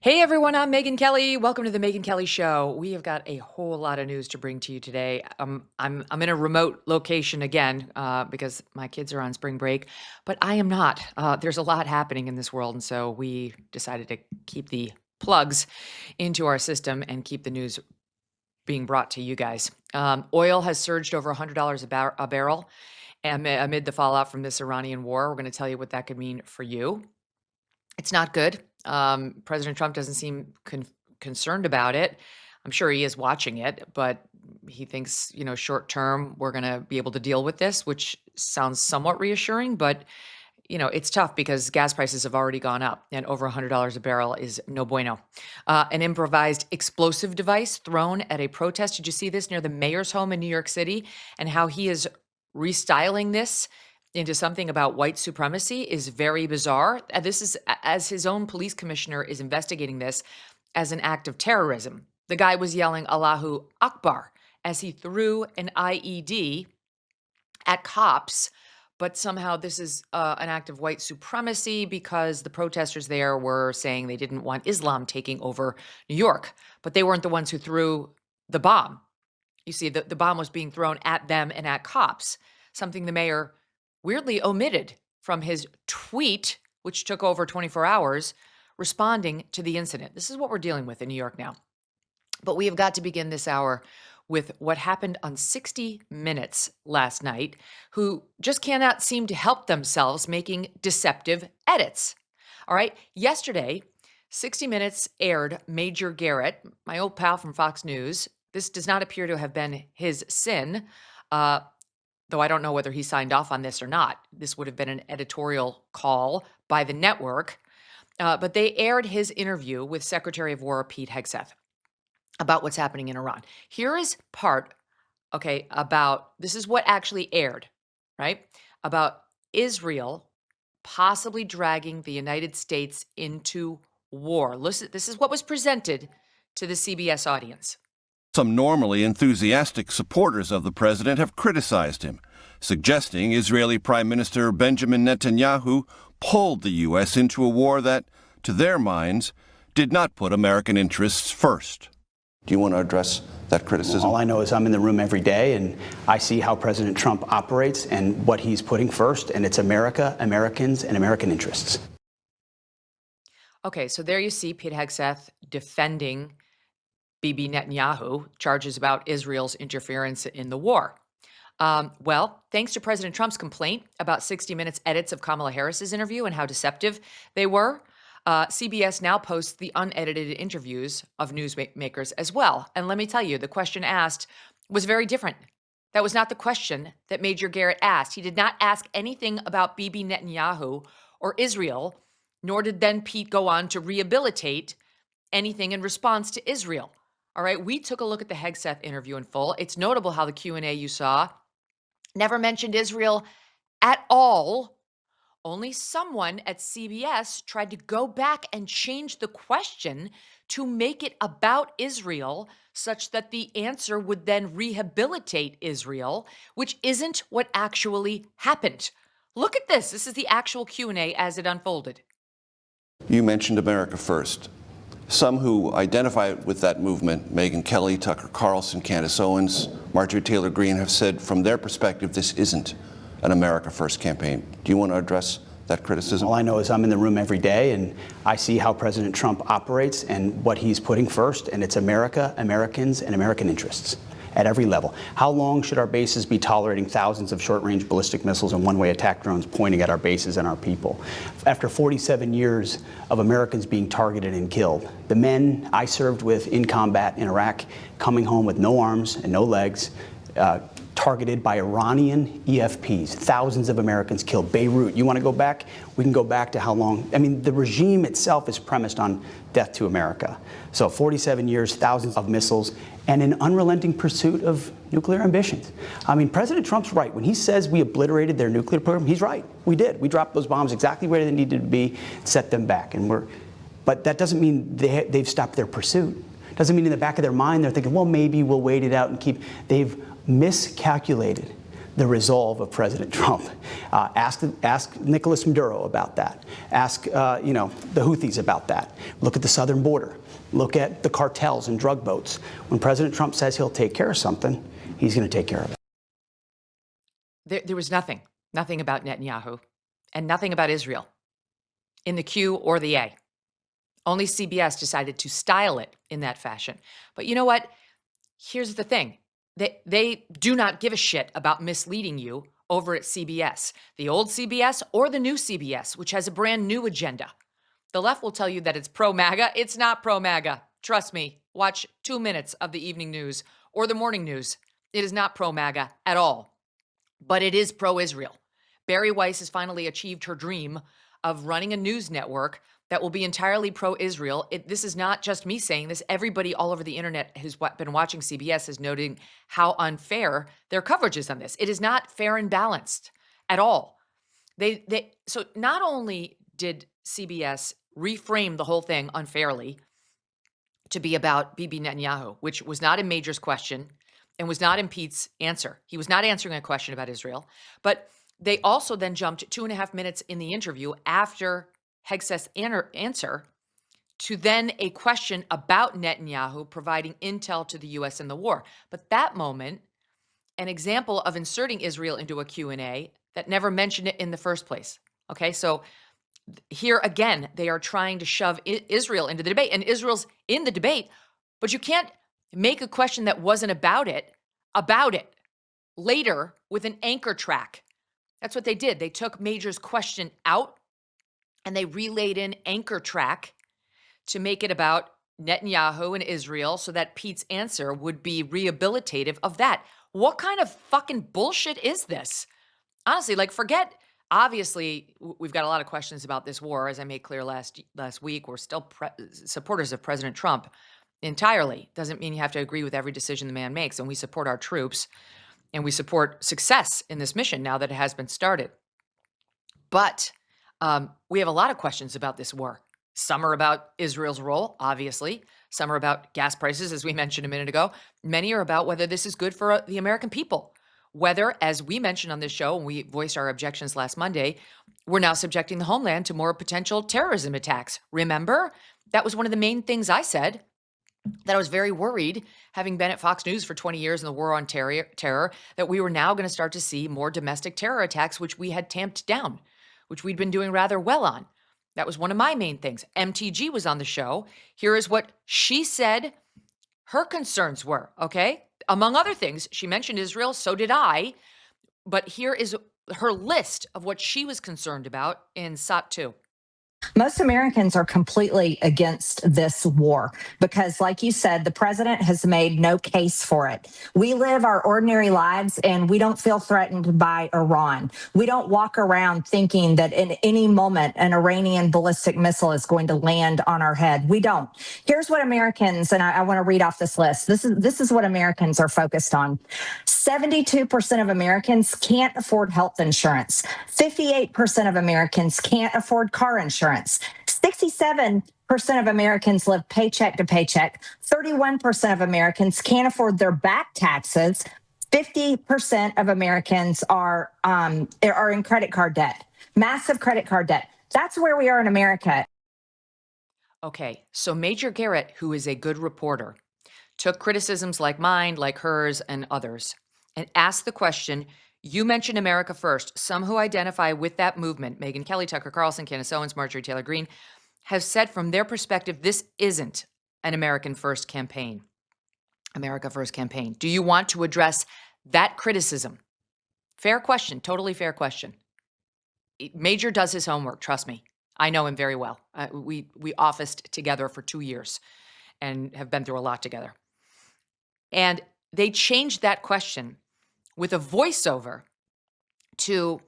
Hey everyone, I'm Megyn Kelly. Welcome to the Megyn Kelly Show. We have got a whole lot of news to bring to you today. I'm in a remote location again because my kids are on spring break, but I am not. There's a lot happening in this world, and so we decided to keep the plugs into our system and keep the news being brought to you guys. Oil has surged over $100 a barrel amid the fallout from this Iranian war. We're going to tell you what that could mean for you. It's not good. President Trump doesn't seem concerned about it. I'm sure he is watching it, but he thinks, short term, we're going to be able to deal with this, which sounds somewhat reassuring. But, it's tough because gas prices have already gone up and over $100 a barrel is no bueno. An improvised explosive device thrown at a protest. Did you see this near the mayor's home in New York City, and how he is restyling this into something about white supremacy is very bizarre. This is as his own police commissioner is investigating this as an act of terrorism. The guy was yelling Allahu Akbar as he threw an IED at cops, but somehow this is an act of white supremacy because the protesters there were saying they didn't want Islam taking over New York, but they weren't the ones who threw the bomb. You see, the bomb was being thrown at them and at cops, something the mayor weirdly omitted from his tweet, which took over 24 hours, responding to the incident. This is what we're dealing with in New York now. But we have got to begin this hour with what happened on 60 Minutes last night, who just cannot seem to help themselves making deceptive edits. All right. Yesterday, 60 Minutes aired Major Garrett, my old pal from Fox News. This does not appear to have been his sin. Though I don't know whether he signed off on this or not. This would have been an editorial call by the network. But they aired his interview with Secretary of War Pete Hegseth about what's happening in Iran. Here is part, about, this is what actually aired, right? About Israel possibly dragging the United States into war. Listen, this is what was presented to the CBS audience. Some normally enthusiastic supporters of the president have criticized him, suggesting Israeli Prime Minister Benjamin Netanyahu pulled the U.S. into a war that, to their minds, did not put American interests first. Do you want to address that criticism? All I know is I'm in the room every day, and I see how President Trump operates and what he's putting first, and it's America, Americans, and American interests. Okay, so there you see Pete Hegseth defending Bibi Netanyahu, charges about Israel's interference in the war. Well, thanks to President Trump's complaint about 60 Minutes edits of Kamala Harris's interview and how deceptive they were, CBS now posts the unedited interviews of newsmakers as well. And let me tell you, the question asked was very different. That was not the question that Major Garrett asked. He did not ask anything about Bibi Netanyahu or Israel, nor did then Pete go on to rehabilitate anything in response to Israel. All right, we took a look at the Hegseth interview in full. It's notable how the Q&A you saw never mentioned Israel at all. Only someone at CBS tried to go back and change the question to make it about Israel such that the answer would then rehabilitate Israel, which isn't what actually happened. Look at this. This is the actual Q&A as it unfolded. You mentioned America First. Some who identify with that movement, Megyn Kelly, Tucker Carlson, Candace Owens, Marjorie Taylor Greene, have said from their perspective this isn't an America First campaign. Do you want to address that criticism? All I know is I'm in the room every day, and I see how President Trump operates and what he's putting first, and it's America, Americans, and American interests at every level. How long should our bases be tolerating thousands of short-range ballistic missiles and one-way attack drones pointing at our bases and our people? After 47 years of Americans being targeted and killed, the men I served with in combat in Iraq coming home with no arms and no legs, targeted by Iranian EFPs, thousands of Americans killed. Beirut, you want to go back? We can go back to how long? I mean, the regime itself is premised on death to America. So 47 years, thousands of missiles, and an unrelenting pursuit of nuclear ambitions. I mean, President Trump's right. When he says we obliterated their nuclear program, he's right. We did. We dropped those bombs exactly where they needed to be, set them back. But that doesn't mean they've stopped their pursuit. Doesn't mean in the back of their mind they're thinking, well, maybe we'll wait it out and they've miscalculated the resolve of President Trump. Ask Nicolas Maduro about that. Ask the Houthis about that. Look at the southern border. Look at the cartels and drug boats. When President Trump says he'll take care of something, he's going to take care of it. There was nothing about Netanyahu and nothing about Israel in the Q or the A. Only CBS decided to style it in that fashion. But you know what? Here's the thing. They do not give a shit about misleading you over at CBS, the old CBS or the new CBS, which has a brand new agenda. The left will tell you that it's pro-MAGA. It's not pro-MAGA. Trust me. Watch 2 minutes of the evening news or the morning news. It is not pro-MAGA at all, but it is pro-Israel. Bari Weiss has finally achieved her dream of running a news network that will be entirely pro-Israel. This is not just me saying this. Everybody all over the internet who's been watching CBS is noting how unfair their coverage is on this. It is not fair and balanced at all. So not only did CBS reframe the whole thing unfairly to be about Bibi Netanyahu, which was not in Major's question and was not in Pete's answer. He was not answering a question about Israel, but they also then jumped 2.5 minutes in the interview after Hegseth's answer to then a question about Netanyahu providing intel to the U.S. in the war. But that moment, an example of inserting Israel into a Q&A that never mentioned it in the first place. Okay, so here again, they are trying to shove Israel into the debate, and Israel's in the debate, but you can't make a question that wasn't about it later with an anchor track. That's what they did. They took Major's question out and they relayed in anchor track to make it about Netanyahu and Israel so that Pete's answer would be rehabilitative of that. What kind of fucking bullshit is this? Honestly, forget, obviously, we've got a lot of questions about this war. As I made clear last week, we're still supporters of President Trump entirely. Doesn't mean you have to agree with every decision the man makes. And we support our troops and we support success in this mission now that it has been started. But we have a lot of questions about this war. Some are about Israel's role, obviously. Some are about gas prices, as we mentioned a minute ago. Many are about whether this is good for the American people. Whether, as we mentioned on this show, and we voiced our objections last Monday, we're now subjecting the homeland to more potential terrorism attacks. Remember? That was one of the main things I said, that I was very worried, having been at Fox News for 20 years in the war on terror, that we were now going to start to see more domestic terror attacks, which we had tamped down, which we'd been doing rather well on. That was one of my main things. MTG was on the show. Here is what she said her concerns were, okay? Among other things, she mentioned Israel, so did I. But here is her list of what she was concerned about in SOT 2. Most Americans are completely against this war because, like you said, the president has made no case for it. We live our ordinary lives and we don't feel threatened by Iran. We don't walk around thinking that in any moment an Iranian ballistic missile is going to land on our head. We don't. Here's what Americans, and I want to read off this list. This is what Americans are focused on. 72% of Americans can't afford health insurance. 58% of Americans can't afford car insurance. 67% of Americans live paycheck to paycheck. 31% of Americans can't afford their back taxes. 50% of Americans are in credit card debt, massive credit card debt. That's where we are in America. Okay, so Major Garrett, who is a good reporter, took criticisms like mine, like hers, and others, and asked the question, you mentioned America First. Some who identify with that movement, Megyn Kelly, Tucker Carlson, Candace Owens, Marjorie Taylor Greene, have said from their perspective, this isn't an American First campaign. America First campaign. Do you want to address that criticism? Fair question, totally fair question. Major does his homework, trust me. I know him very well. We officed together for 2 years and have been through a lot together. And they changed that question with a voiceover to,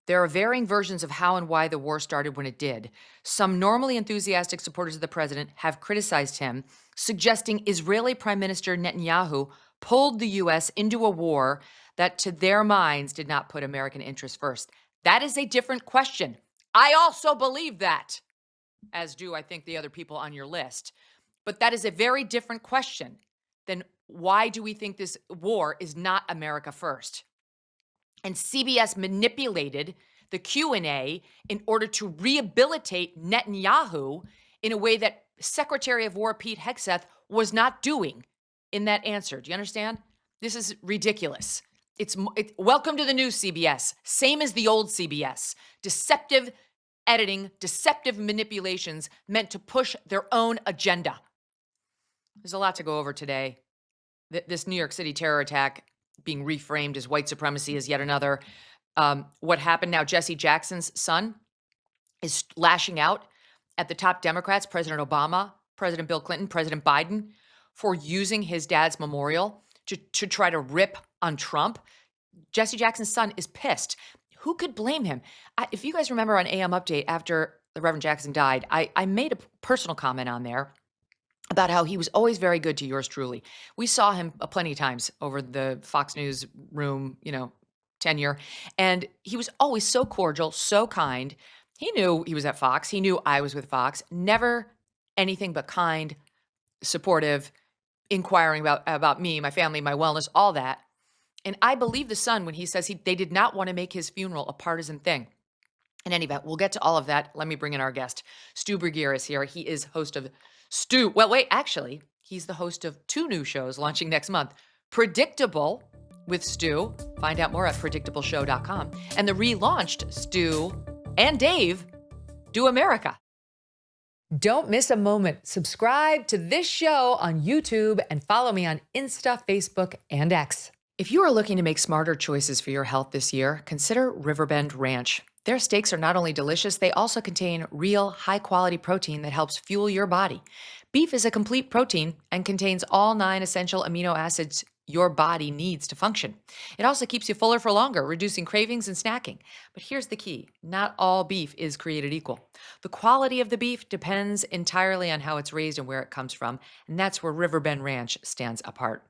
there are varying versions of how and why the war started when it did. Some normally enthusiastic supporters of the president have criticized him, suggesting Israeli Prime Minister Netanyahu pulled the U.S. into a war that, to their minds, did not put American interests first. That is a different question. I also believe that, as do, I think, the other people on your list. But that is a very different question than why do we think this war is not America first? And CBS manipulated the Q&A in order to rehabilitate Netanyahu in a way that Secretary of War Pete Hegseth was not doing in that answer. Do you understand? This is ridiculous. Welcome to the new CBS, same as the old CBS. Deceptive editing, deceptive manipulations meant to push their own agenda. There's a lot to go over today. This New York City terror attack being reframed as white supremacy is yet another. What happened now, Jesse Jackson's son is lashing out at the top Democrats, President Obama, President Bill Clinton, President Biden, for using his dad's memorial to try to rip on Trump. Jesse Jackson's son is pissed. Who could blame him? If you guys remember on AM Update after the Reverend Jackson died, I made a personal comment on there about how he was always very good to yours truly. We saw him plenty of times over the Fox News room, tenure, and he was always so cordial, so kind. He knew he was at Fox. He knew I was with Fox. Never anything but kind, supportive, inquiring about me, my family, my wellness, all that. And I believe the son when he says they did not want to make his funeral a partisan thing. In any event, we'll get to all of that. Let me bring in our guest. Stu Burguiere is here. He is host of actually, he's the host of 2 new shows launching next month. Predictable with Stu. Find out more at predictableshow.com. And the relaunched Stu and Dave Do America. Don't miss a moment. Subscribe to this show on YouTube and follow me on Insta, Facebook, and X. If you are looking to make smarter choices for your health this year, consider Riverbend Ranch. Their steaks are not only delicious, they also contain real, high-quality protein that helps fuel your body. Beef is a complete protein and contains all 9 essential amino acids your body needs to function. It also keeps you fuller for longer, reducing cravings and snacking. But here's the key. Not all beef is created equal. The quality of the beef depends entirely on how it's raised and where it comes from, and that's where Riverbend Ranch stands apart.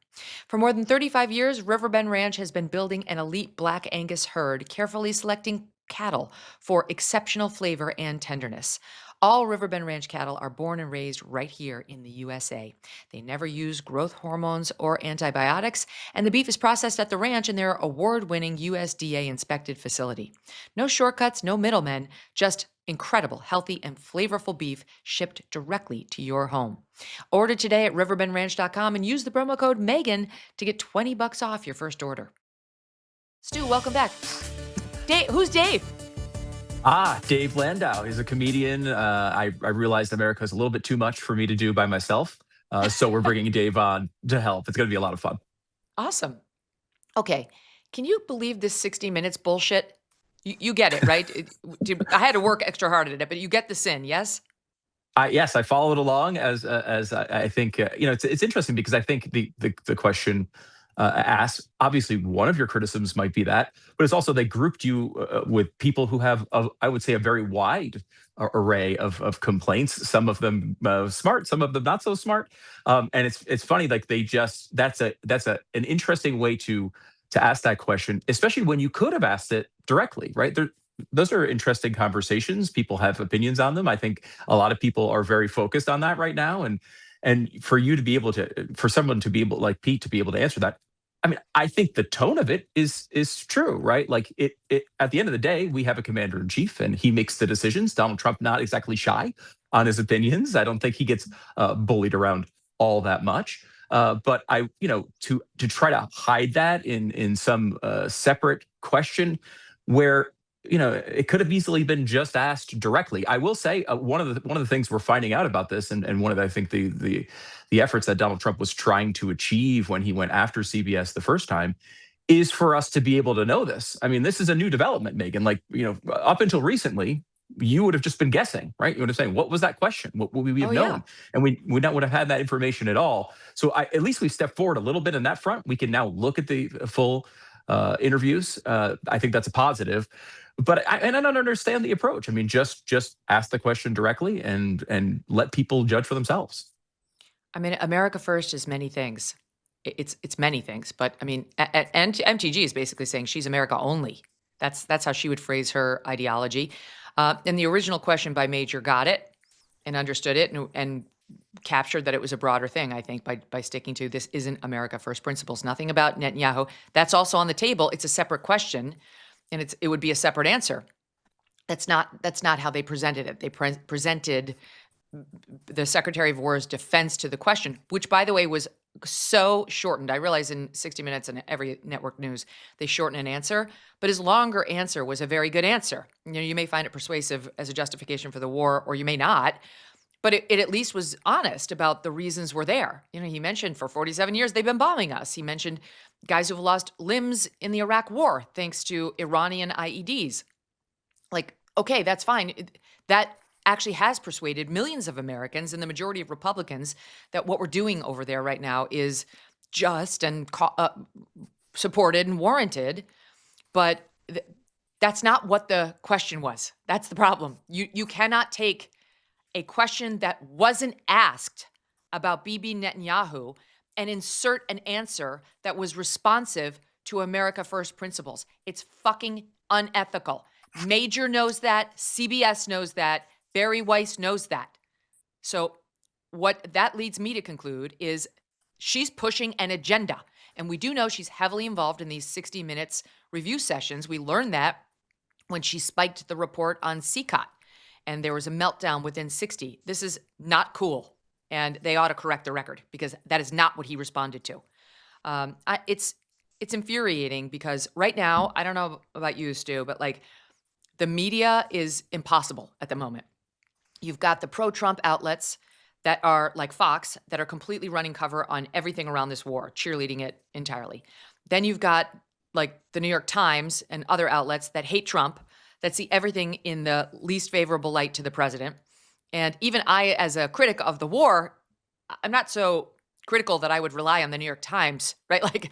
For more than 35 years, Riverbend Ranch has been building an elite Black Angus herd, carefully selecting cattle for exceptional flavor and tenderness. All Riverbend Ranch cattle are born and raised right here in the USA. They never use growth hormones or antibiotics, and the beef is processed at the ranch in their award-winning USDA-inspected facility. No shortcuts, no middlemen, just incredible, healthy, and flavorful beef shipped directly to your home. Order today at riverbendranch.com and use the promo code Megyn to get $20 off your first order. Stu, welcome back. Dave, who's Dave? Dave Landau. He's a comedian. I realized America is a little bit too much for me to do by myself. So we're bringing Dave on to help. It's going to be a lot of fun. Awesome. Okay. Can you believe this 60 Minutes bullshit? You get it, right? I had to work extra hard at it, but you get the sin, yes? Yes, I followed along as I think, it's interesting because I think the question asked, obviously one of your criticisms might be that, but it's also they grouped you with people who have, I would say, a very wide array of complaints. Some of them smart, some of them not so smart. And it's funny, like that's an interesting way to ask that question, especially when you could have asked it directly, right? Those are interesting conversations. People have opinions on them. I think a lot of people are very focused on that right now. And for you to be able to, for someone to be able, like Pete, to be able to answer that, I mean, I think the tone of it is true, right? Like it at the end of the day, we have a commander in chief and he makes the decisions. Donald Trump, not exactly shy on his opinions. I don't think he gets bullied around all that much. But to try to hide that in some separate question where, it could have easily been just asked directly. I will say one of the things we're finding out about this, and one of I think the efforts that Donald Trump was trying to achieve when he went after CBS the first time, is for us to be able to know this. I mean, this is a new development, Megyn. Like, up until recently, you would have just been guessing, right? You would have saying, what was that question? What would we have known? Yeah. And we not would have had that information at all. So at least we stepped forward a little bit in that front. We can now look at the full interviews. I think that's a positive. But I don't understand the approach. I mean, just ask the question directly and let people judge for themselves. I mean, America First is many things. It's many things. But I mean, and MTG is basically saying she's America only. That's how she would phrase her ideology. And the original question by Major got it and understood it and captured that it was a broader thing, I think, by sticking to this isn't America first principles. Nothing about Netanyahu. That's also on the table. It's a separate question, and it would be a separate answer. That's not how they presented it. They presented the Secretary of War's defense to the question, which, by the way, was so shortened. I realize in 60 Minutes and every network news, they shorten an answer, but his longer answer was a very good answer. You may find it persuasive as a justification for the war, or you may not, but it at least was honest about the reasons were there. He mentioned for 47 years they've been bombing us. He mentioned guys who've lost limbs in the Iraq war thanks to Iranian IEDs. Like, okay, that's fine. That actually has persuaded millions of Americans and the majority of Republicans that what we're doing over there right now is just and supported and warranted. But that's not what the question was. That's the problem. You cannot take a question that wasn't asked about Bibi Netanyahu and insert an answer that was responsive to America First principles. It's fucking unethical. Major knows that. CBS knows that. Barry Weiss knows that. So what that leads me to conclude is she's pushing an agenda. And we do know she's heavily involved in these 60 Minutes review sessions. We learned that when she spiked the report on CCOT. And there was a meltdown within 60. This is not cool. And they ought to correct the record because that is not what he responded to. It's infuriating because right now, I don't know about you, Stu, but like the media is impossible at the moment. You've got the pro-Trump outlets that are like Fox that are completely running cover on everything around this war, cheerleading it entirely. Then you've got like the New York Times and other outlets that hate Trump, that see everything in the least favorable light to the president. And even I, as a critic of the war, I'm not so critical that I would rely on the New York Times, right? Like,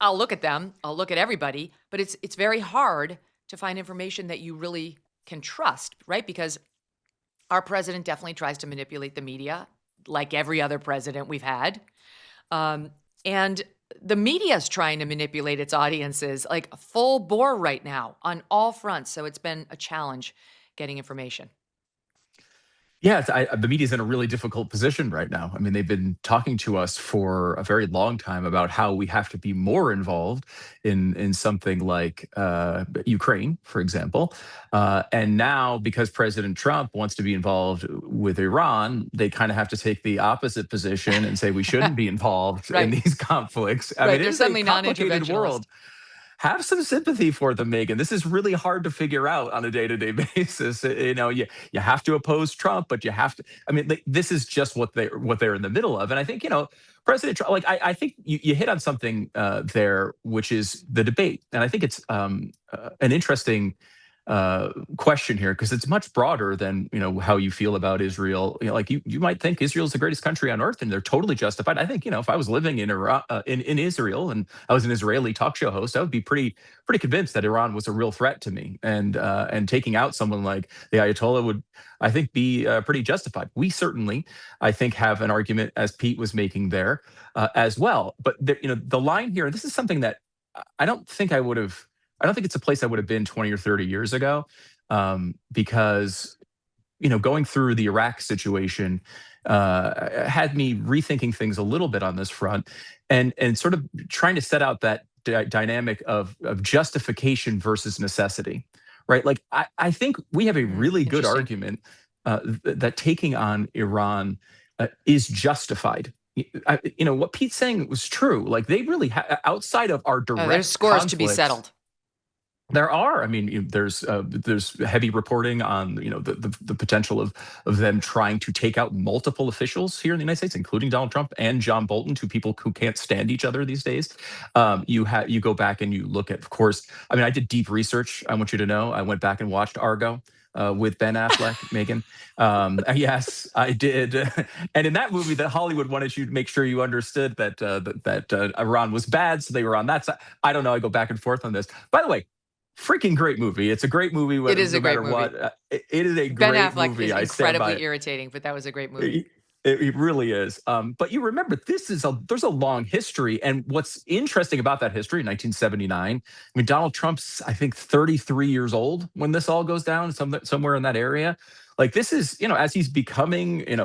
I'll look at them, I'll look at everybody, but it's very hard to find information that you really can trust, right? Because our president definitely tries to manipulate the media, like every other president we've had. And the media is trying to manipulate its audiences like full bore right now on all fronts. So it's been a challenge getting information. Yeah, the media's in a really difficult position right now. I mean, they've been talking to us for a very long time about how we have to be more involved in something like Ukraine, for example. And now, because President Trump wants to be involved with Iran, they kind of have to take the opposite position and say we shouldn't be involved in these conflicts. I mean, it's a complicated world. Have some sympathy for them, Megyn. This is really hard to figure out on a day-to-day basis. You have to oppose Trump, but you have to. I mean, this is just what they're in the middle of. And I think President Trump. Like I think you hit on something there, which is the debate. And I think it's an interesting question here because it's much broader than how you feel about Israel. Like you might think Israel's the greatest country on earth, and they're totally justified. I think if I was living in Iran, in Israel, and I was an Israeli talk show host, I would be pretty convinced that Iran was a real threat to me, and taking out someone like the Ayatollah would, I think, be pretty justified. We certainly, I think, have an argument, as Pete was making there, as well. But the line here, and this is something that I don't think it's a place I would have been 20 or 30 years ago, because, going through the Iraq situation had me rethinking things a little bit on this front and sort of trying to set out that dynamic of justification versus necessity, right? Like, I think we have a really good argument that taking on Iran is justified. What Pete's saying was true. Like, they really, outside of our direct there's scores to be settled. There are. I mean, there's heavy reporting on the potential of them trying to take out multiple officials here in the United States, including Donald Trump and John Bolton, two people who can't stand each other these days. You go back and you look at, of course. I mean, I did deep research. I want you to know. I went back and watched Argo with Ben Affleck, Megyn. Yes, I did. And in that movie, that Hollywood wanted you to make sure you understood that Iran was bad, so they were on that side. I don't know. I go back and forth on this. By the way. Freaking great movie. It's a great movie. It is a great movie. It is a great movie. Ben Affleck is incredibly irritating, but that was a great movie. It really is. But you remember, there's a long history. And what's interesting about that history, 1979, I mean, Donald Trump's, I think, 33 years old when this all goes down, somewhere in that area. Like this is, as he's becoming, an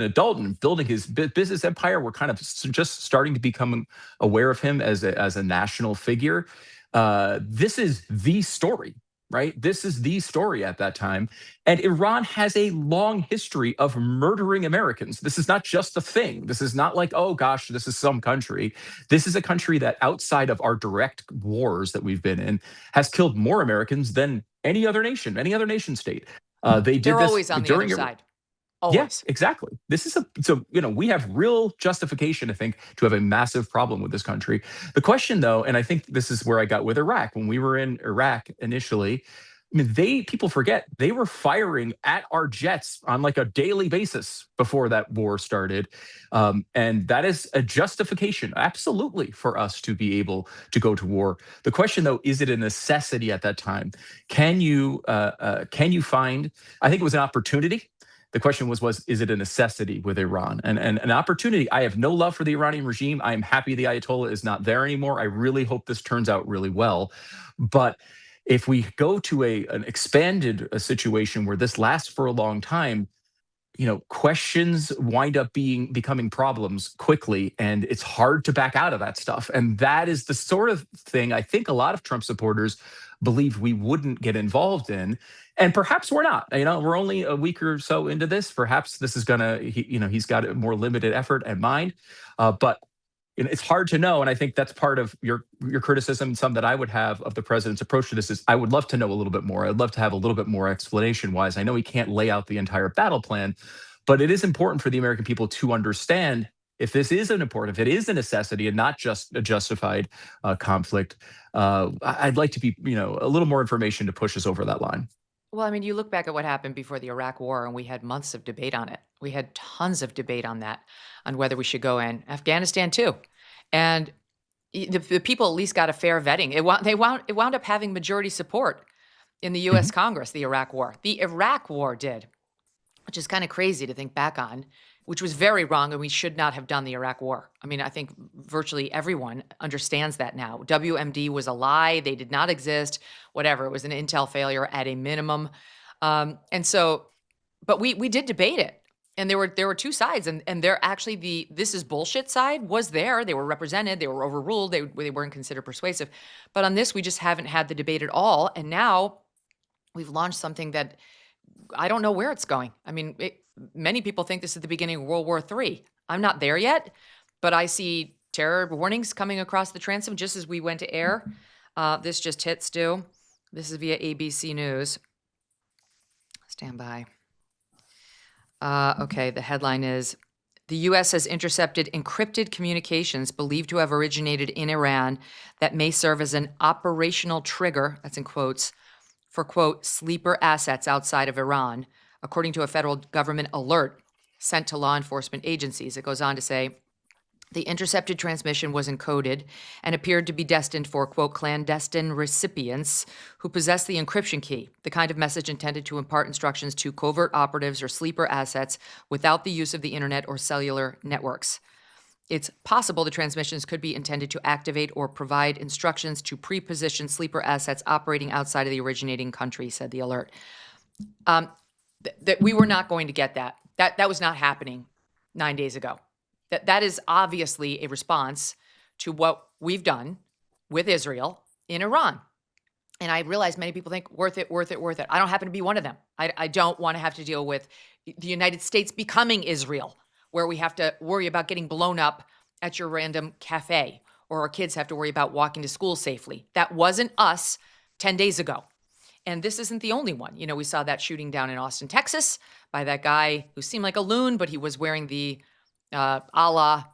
adult and building his business empire, we're kind of just starting to become aware of him as a national figure. This is the story, right? This is the story at that time. And Iran has a long history of murdering Americans. This is not just a thing. This is not like, oh gosh, this is some country. This is a country that outside of our direct wars that we've been in has killed more Americans than any other nation state. They did They're this always on the during other side. Yeah, Always. exactly. This is so we have real justification, I think, to have a massive problem with this country. The question, though, and I think this is where I got with Iraq when we were in Iraq initially. I mean, people forget they were firing at our jets on like a daily basis before that war started, and that is a justification, absolutely, for us to be able to go to war. The question, though, is it a necessity at that time? Can you find? I think it was an opportunity. The question was is it a necessity with Iran? And an opportunity. I have no love for the Iranian regime. I am happy the Ayatollah is not there anymore. I really hope this turns out really well. But if we go to an expanded situation where this lasts for a long time, questions wind up becoming problems quickly, and it's hard to back out of that stuff. And that is the sort of thing I think a lot of Trump supporters believe we wouldn't get involved in. And perhaps we're not. We're only a week or so into this. Perhaps this is he's got a more limited effort and mind. But it's hard to know. And I think that's part of your criticism, some that I would have of the president's approach to this is I would love to know a little bit more. I'd love to have a little bit more explanation wise. I know he can't lay out the entire battle plan, but it is important for the American people to understand if this is if it is a necessity and not just a justified conflict. I'd like to be, a little more information to push us over that line. Well, I mean, you look back at what happened before the Iraq War, and we had months of debate on it. We had tons of debate on that, on whether we should go in. Afghanistan too, and the people at least got a fair vetting. It wound up having majority support in the U.S. Congress. The Iraq War did, which is kind of crazy to think back on, which was very wrong, and we should not have done the Iraq War. I mean, I think virtually everyone understands that now. WMD was a lie. They did not exist. Whatever. It was an intel failure at a minimum. But we did debate it. And there were two sides. And there actually this is bullshit side was there. They were represented. They were overruled. They weren't considered persuasive. But on this, we just haven't had the debate at all. And now we've launched something that I don't know where it's going. I mean, many people think this is the beginning of World War III. I'm not there yet, but I see terror warnings coming across the transom just as we went to air. This just hit, Stu. This is via ABC News. Stand by. Okay, the headline is, the U.S. has intercepted encrypted communications believed to have originated in Iran that may serve as an operational trigger, that's in quotes, for, quote, sleeper assets outside of Iran, according to a federal government alert sent to law enforcement agencies. It goes on to say, the intercepted transmission was encoded and appeared to be destined for, quote, clandestine recipients who possess the encryption key, the kind of message intended to impart instructions to covert operatives or sleeper assets without the use of the internet or cellular networks. It's possible the transmissions could be intended to activate or provide instructions to pre-position sleeper assets operating outside of the originating country, said the alert. That we were not going to get that. That was not happening 9 days ago. That is obviously a response to what we've done with Israel in Iran. And I realize many people think worth it. I don't happen to be one of them. I don't want to have to deal with the United States becoming Israel, where we have to worry about getting blown up at your random cafe, or our kids have to worry about walking to school safely. That wasn't us 10 days ago. And this isn't the only one. We saw that shooting down in Austin, Texas by that guy who seemed like a loon, but he was wearing the Allah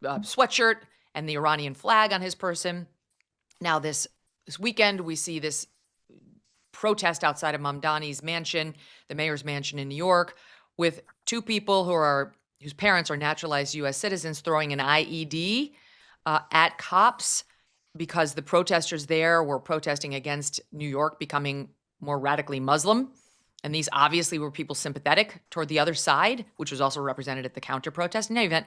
sweatshirt and the Iranian flag on his person. Now this weekend, we see this protest outside of Mamdani's mansion, the mayor's mansion in New York, with two people whose parents are naturalized U.S. citizens throwing an IED at cops because the protesters there were protesting against New York becoming more radically Muslim. And these obviously were people sympathetic toward the other side, which was also represented at the counter protest. In any event,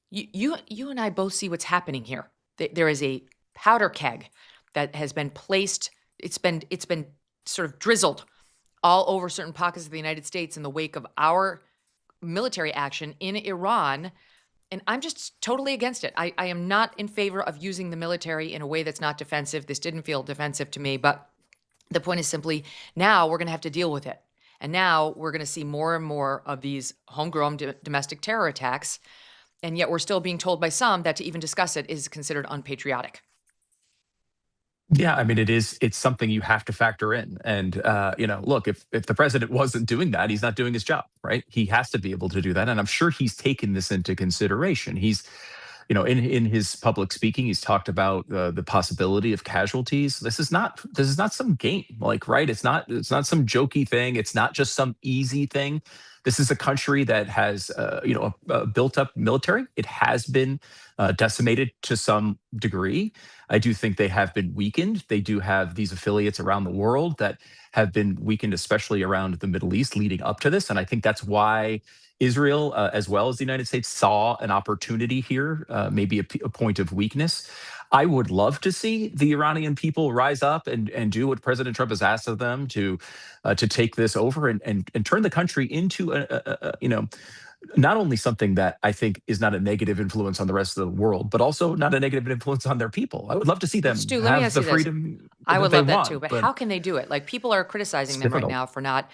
you and I both see what's happening here. There is a powder keg that has been placed. It's been sort of drizzled all over certain pockets of the United States in the wake of our military action in Iran. And I'm just totally against it. I am not in favor of using the military in a way that's not defensive. This didn't feel defensive to me, but the point is simply now we're going to have to deal with it. And now we're going to see more and more of these homegrown domestic terror attacks. And yet we're still being told by some that to even discuss it is considered unpatriotic. Yeah, I mean, it's something you have to factor in. And, look, if the president wasn't doing that, he's not doing his job, right? He has to be able to do that. And I'm sure he's taken this into consideration. He's, in his public speaking, he's talked about the possibility of casualties. This is not some game, like, right? It's not some jokey thing. It's not just some easy thing. This is a country that has, a built-up military. It has been decimated to some degree. I do think they have been weakened. They do have these affiliates around the world that have been weakened, especially around the Middle East leading up to this. And I think that's why Israel, as well as the United States, saw an opportunity here, maybe a point of weakness. I would love to see the Iranian people rise up and do what President Trump has asked of them to take this over and turn the country into not only something that I think is not a negative influence on the rest of the world, but also not a negative influence on their people. I would love to see them Stu, let me have ask the you this. freedom. I would they love that want, too, but how can they do it? Like, people are criticizing them right difficult. now for not,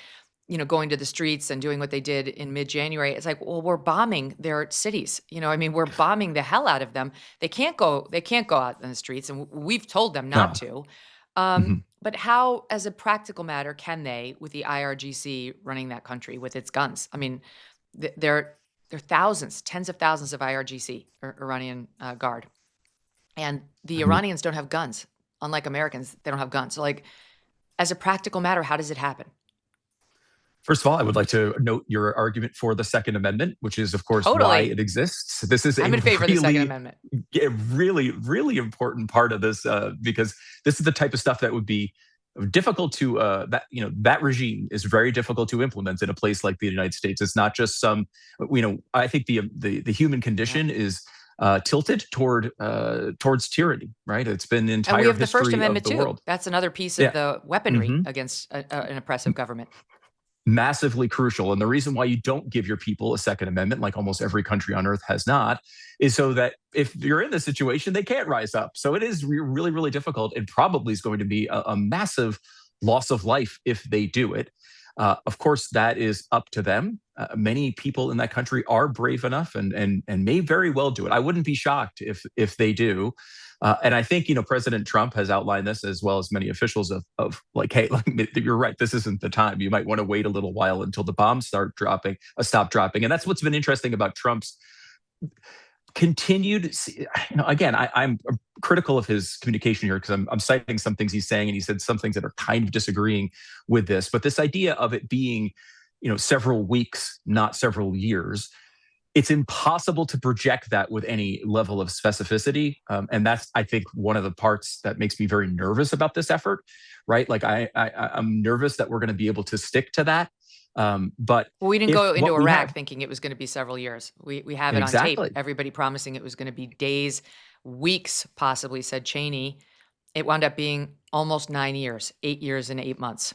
going to the streets and doing what they did in mid-January. It's like, well, we're bombing their cities. We're bombing the hell out of them. They can't go out in the streets, and we've told them not No. to. Mhm. But how, as a practical matter, can they, with the IRGC running that country with its guns? I mean, there are thousands, tens of thousands of IRGC, or Iranian Guard. And the Iranians don't have guns. Unlike Americans, they don't have guns. So, like, as a practical matter, how does it happen? First of all, I would like to note your argument for the Second Amendment, which is, of course, why Totally. it exists. This is I'm in favor of the Second Amendment. a really, really important part of this, because this is the type of stuff that would be difficult to that regime is very difficult to implement in a place like the United States. It's not just some, I think the human condition is tilted towards tyranny, right? It's been the entire And we have the history First Amendment of the too. world. That's another piece of the weaponry Mhm. against an oppressive government. Massively crucial. And the reason why you don't give your people a Second Amendment, like almost every country on earth has not, is so that if you're in this situation, they can't rise up. So it is really, really difficult. It probably is going to be a massive loss of life if they do it. Of course, that is up to them. Many people in that country are brave enough and may very well do it. I wouldn't be shocked if they do. And I think, President Trump has outlined this, as well as many officials, of like, hey, like, you're right, this isn't the time. You might want to wait a little while until the bombs stop dropping. And that's what's been interesting about Trump's continued, again, I'm critical of his communication here because I'm citing some things he's saying, and he said some things that are kind of disagreeing with this. But this idea of it being, several weeks, not several years, it's impossible to project that with any level of specificity. And that's, I think, one of the parts that makes me very nervous about this effort, right? Like, I'm nervous that we're going to be able to stick to that. But we didn't go into what we Iraq have- thinking it was going to be several years. We have it on Exactly. tape. Everybody promising it was going to be days, weeks, possibly, said Cheney. It wound up being almost 9 years, 8 years and 8 months.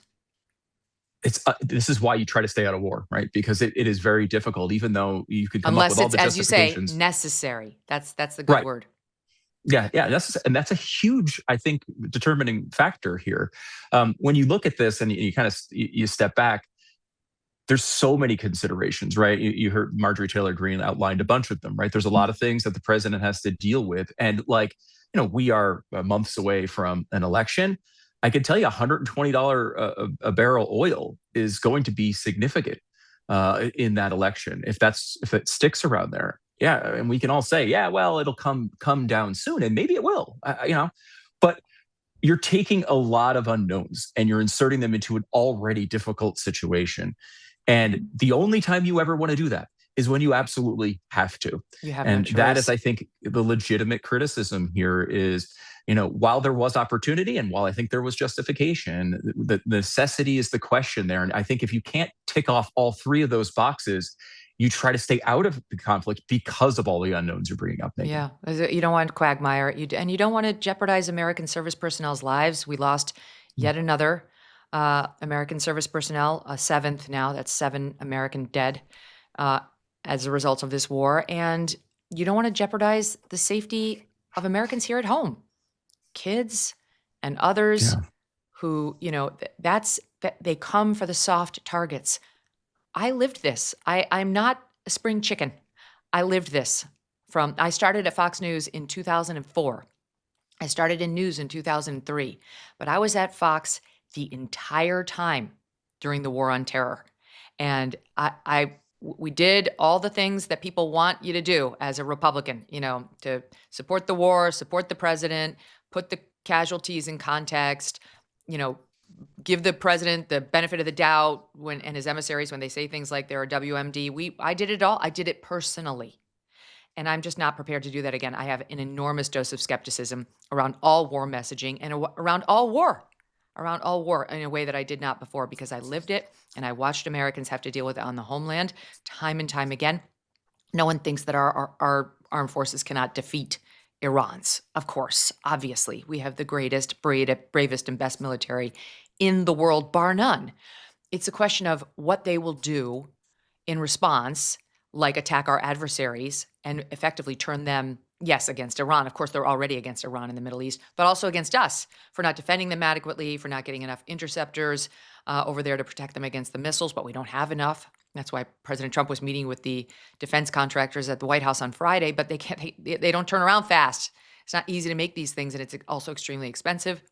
This is why you try to stay out of war, right? Because it is very difficult, even though you could come up Unless with all it's, the as you say, justifications. necessary. That's the good Right. word. Yeah, that's a huge, I think, determining factor here. When you look at this and you kind of you step back, there's so many considerations, right? You heard Marjorie Taylor Greene outlined a bunch of them, right? There's a lot of things that the president has to deal with, and we are months away from an election. I can tell you, $120 a barrel oil is going to be significant in that election if it sticks around there. Yeah, and we can all say, yeah, well, it'll come down soon, and maybe it will, but you're taking a lot of unknowns and you're inserting them into an already difficult situation. And the only time you ever want to do that is when you absolutely have to. You have And no choice. that is, I think, the legitimate criticism here is, while there was opportunity and while I think there was justification, the necessity is the question there. And I think if you can't tick off all three of those boxes, you try to stay out of the conflict because of all the unknowns you're bringing up, Megyn. Yeah, you don't want quagmire, and you don't want to jeopardize American service personnel's lives. We lost yet another American service personnel, a seventh now. That's 7 American dead as a result of this war. And you don't want to jeopardize the safety of Americans here at home, kids and others who, they come for the soft targets. I lived this. I'm not a spring chicken. I lived this. I started at Fox News in 2004. I started in news in 2003, but I was at Fox the entire time during the war on terror. And we did all the things that people want you to do as a Republican, to support the war, support the president, put the casualties in context, give the president the benefit of the doubt and his emissaries when they say things like they're a WMD. I did it all. I did it personally. And I'm just not prepared to do that again. I have an enormous dose of skepticism around all war messaging and around all war in a way that I did not before, because I lived it and I watched Americans have to deal with it on the homeland time and time again. No one thinks that our armed forces cannot defeat Iran's. Of course, obviously, we have the greatest, bravest, and best military in the world, bar none. It's a question of what they will do in response, like attack our adversaries and effectively turn them, yes, against Iran. Of course, they're already against Iran in the Middle East, but also against us for not defending them adequately, for not getting enough interceptors over there to protect them against the missiles, but we don't have enough. That's why President Trump was meeting with the defense contractors at the White House on Friday, but they don't turn around fast. It's not easy to make these things, and it's also extremely expensive.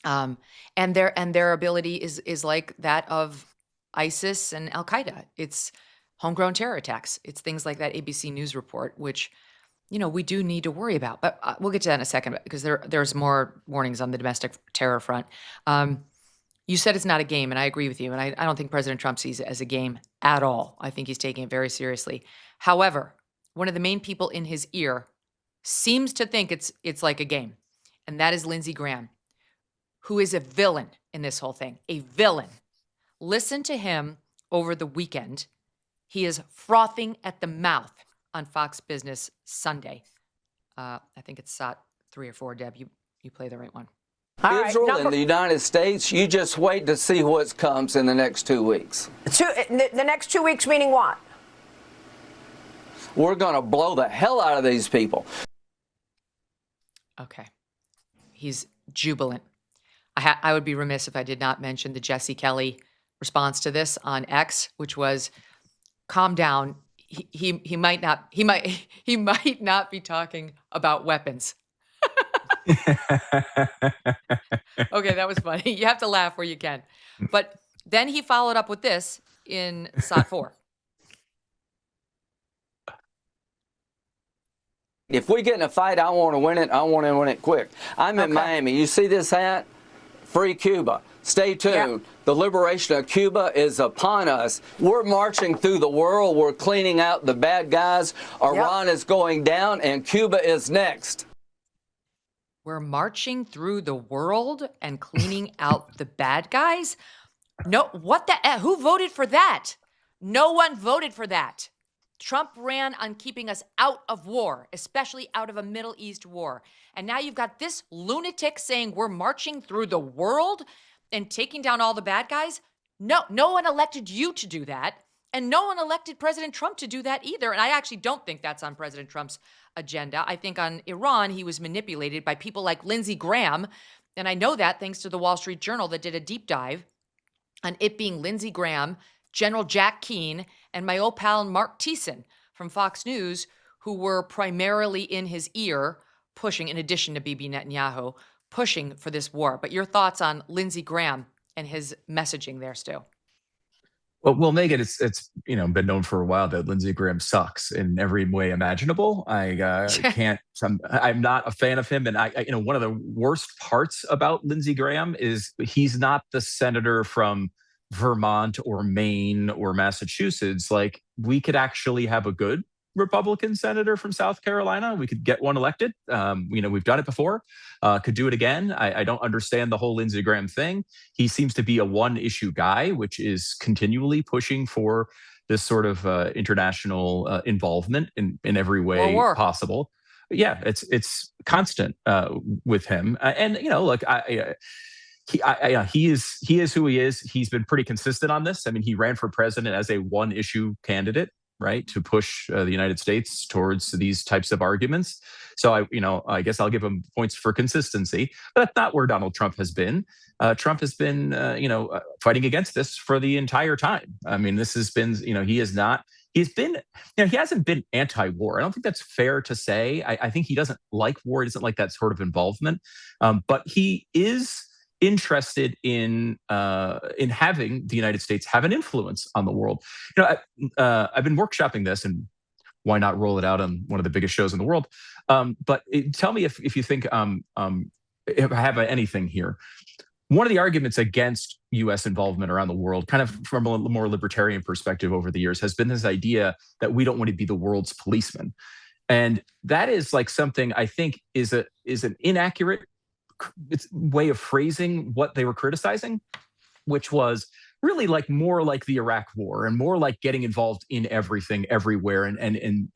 And their ability is like that of ISIS and Al Qaeda. It's homegrown terror attacks. It's things like that ABC News report, which, we do need to worry about. But we'll get to that in a second, because there's more warnings on the domestic terror front. You said it's not a game, and I agree with you. And I don't think President Trump sees it as a game at all. I think he's taking it very seriously. However, one of the main people in his ear seems to think it's like a game, and that is Lindsey Graham, who is a villain in this whole thing. A villain. Listen to him over the weekend. He is frothing at the mouth on Fox Business Sunday. I think it's SOT 3 or 4, Deb. You play the right one. Israel and the United States, you just wait to see what comes in the next 2 weeks. The next 2 weeks meaning what? We're going to blow the hell out of these people. Okay. He's jubilant. I would be remiss if I did not mention the Jesse Kelly response to this on X, which was, calm down. He might not be talking about weapons. Okay, that was funny. You have to laugh where you can. But then he followed up with this in SOT 4. If we get in a fight, I want to win it. I want to win it quick. I'm in Miami. You see this hat? Free Cuba. Stay tuned. Yep. The liberation of Cuba is upon us. We're marching through the world. We're cleaning out the bad guys. Iran is going down, and Cuba is next. We're marching through the world and cleaning out the bad guys? No, who voted for that? No one voted for that. Trump ran on keeping us out of war, especially out of a Middle East war. And now you've got this lunatic saying we're marching through the world and taking down all the bad guys? No one elected you to do that. And no one elected President Trump to do that either. And I actually don't think that's on President Trump's agenda. I think on Iran, he was manipulated by people like Lindsey Graham. And I know that thanks to the Wall Street Journal that did a deep dive on it being Lindsey Graham, General Jack Keane, and my old pal Mark Thiessen from Fox News, who were primarily in his ear pushing, in addition to Bibi Netanyahu, pushing for this war. But your thoughts on Lindsey Graham and his messaging there, Stu? Well, Megyn, it's been known for a while that Lindsey Graham sucks in every way imaginable. I'm not a fan of him, and one of the worst parts about Lindsey Graham is he's not the senator from Vermont or Maine or Massachusetts. Like, we could actually have a good Republican senator from South Carolina. We could get one elected. We've done it before. Could do it again. I don't understand the whole Lindsey Graham thing. He seems to be a one-issue guy, which is continually pushing for this sort of international involvement in every way possible. But yeah, it's constant with him. he is who he is. He's been pretty consistent on this. I mean, he ran for president as a one-issue candidate, right, to push the United States towards these types of arguments. So I guess I'll give him points for consistency. But that's not where Donald Trump has been. Trump has been, fighting against this for the entire time. I mean, this has been, he has not. He's been, he hasn't been anti-war. I don't think that's fair to say. I think he doesn't like war. He doesn't like that sort of involvement. But he is interested in having the United States have an influence on the world. I've been workshopping this, and why not roll it out on one of the biggest shows in the world? But tell me if you think if I have anything here. One of the arguments against U.S. involvement around the world, kind of from a more libertarian perspective over the years, has been this idea that we don't want to be the world's policeman. And that is like something I think is an inaccurate way of phrasing what they were criticizing, which was really like more like the Iraq War and more like getting involved in everything everywhere and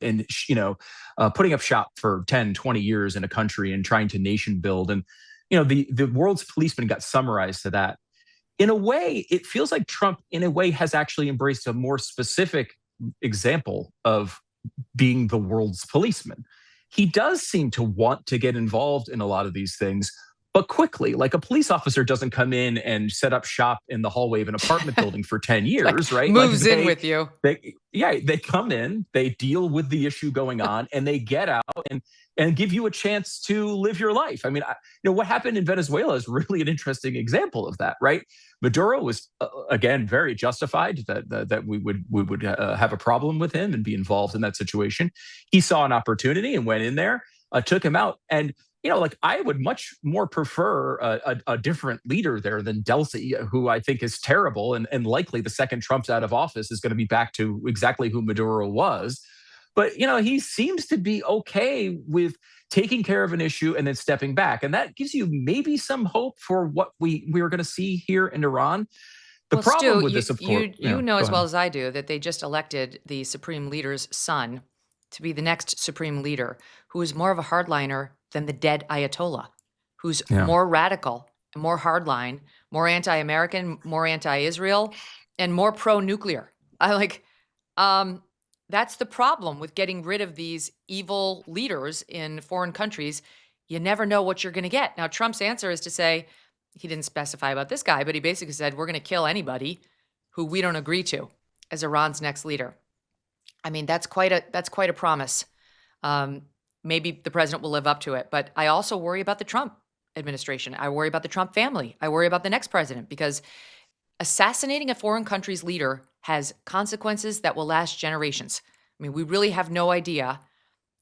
putting up shop for 10, 20 years in a country and trying to nation build. And the world's policeman got summarized to that. In a way, it feels like Trump, in a way, has actually embraced a more specific example of being the world's policeman. He does seem to want to get involved in a lot of these things, but quickly. Like a police officer doesn't come in and set up shop in the hallway of an apartment building for 10 years, right? Moves in with you. They come in, they deal with the issue going on, and they get out and give you a chance to live your life. I mean, what happened in Venezuela is really an interesting example of that, right? Maduro was, again, very justified that we would have a problem with him and be involved in that situation. He saw an opportunity and went in there, took him out. And, I would much more prefer a different leader there than Delcy, who I think is terrible. And likely the second Trump's out of office is going to be back to exactly who Maduro was. But, he seems to be okay with taking care of an issue and then stepping back. And that gives you maybe some hope for what we are going to see here in Iran. The problem Stu, with this, of course, you know as well ahead. as I do that they just elected the Supreme Leader's son to be the next Supreme Leader, who is more of a hardliner than the dead Ayatollah, who's more radical, more hardline, more anti-American, more anti-Israel, and more pro-nuclear. That's the problem with getting rid of these evil leaders in foreign countries. You never know what you're going to get. Now, Trump's answer is to say, he didn't specify about this guy, but he basically said, we're going to kill anybody who we don't agree to as Iran's next leader. I mean, that's quite a promise. Maybe the president will live up to it. But I also worry about the Trump administration. I worry about the Trump family. I worry about the next president, because assassinating a foreign country's leader has consequences that will last generations. I mean, we really have no idea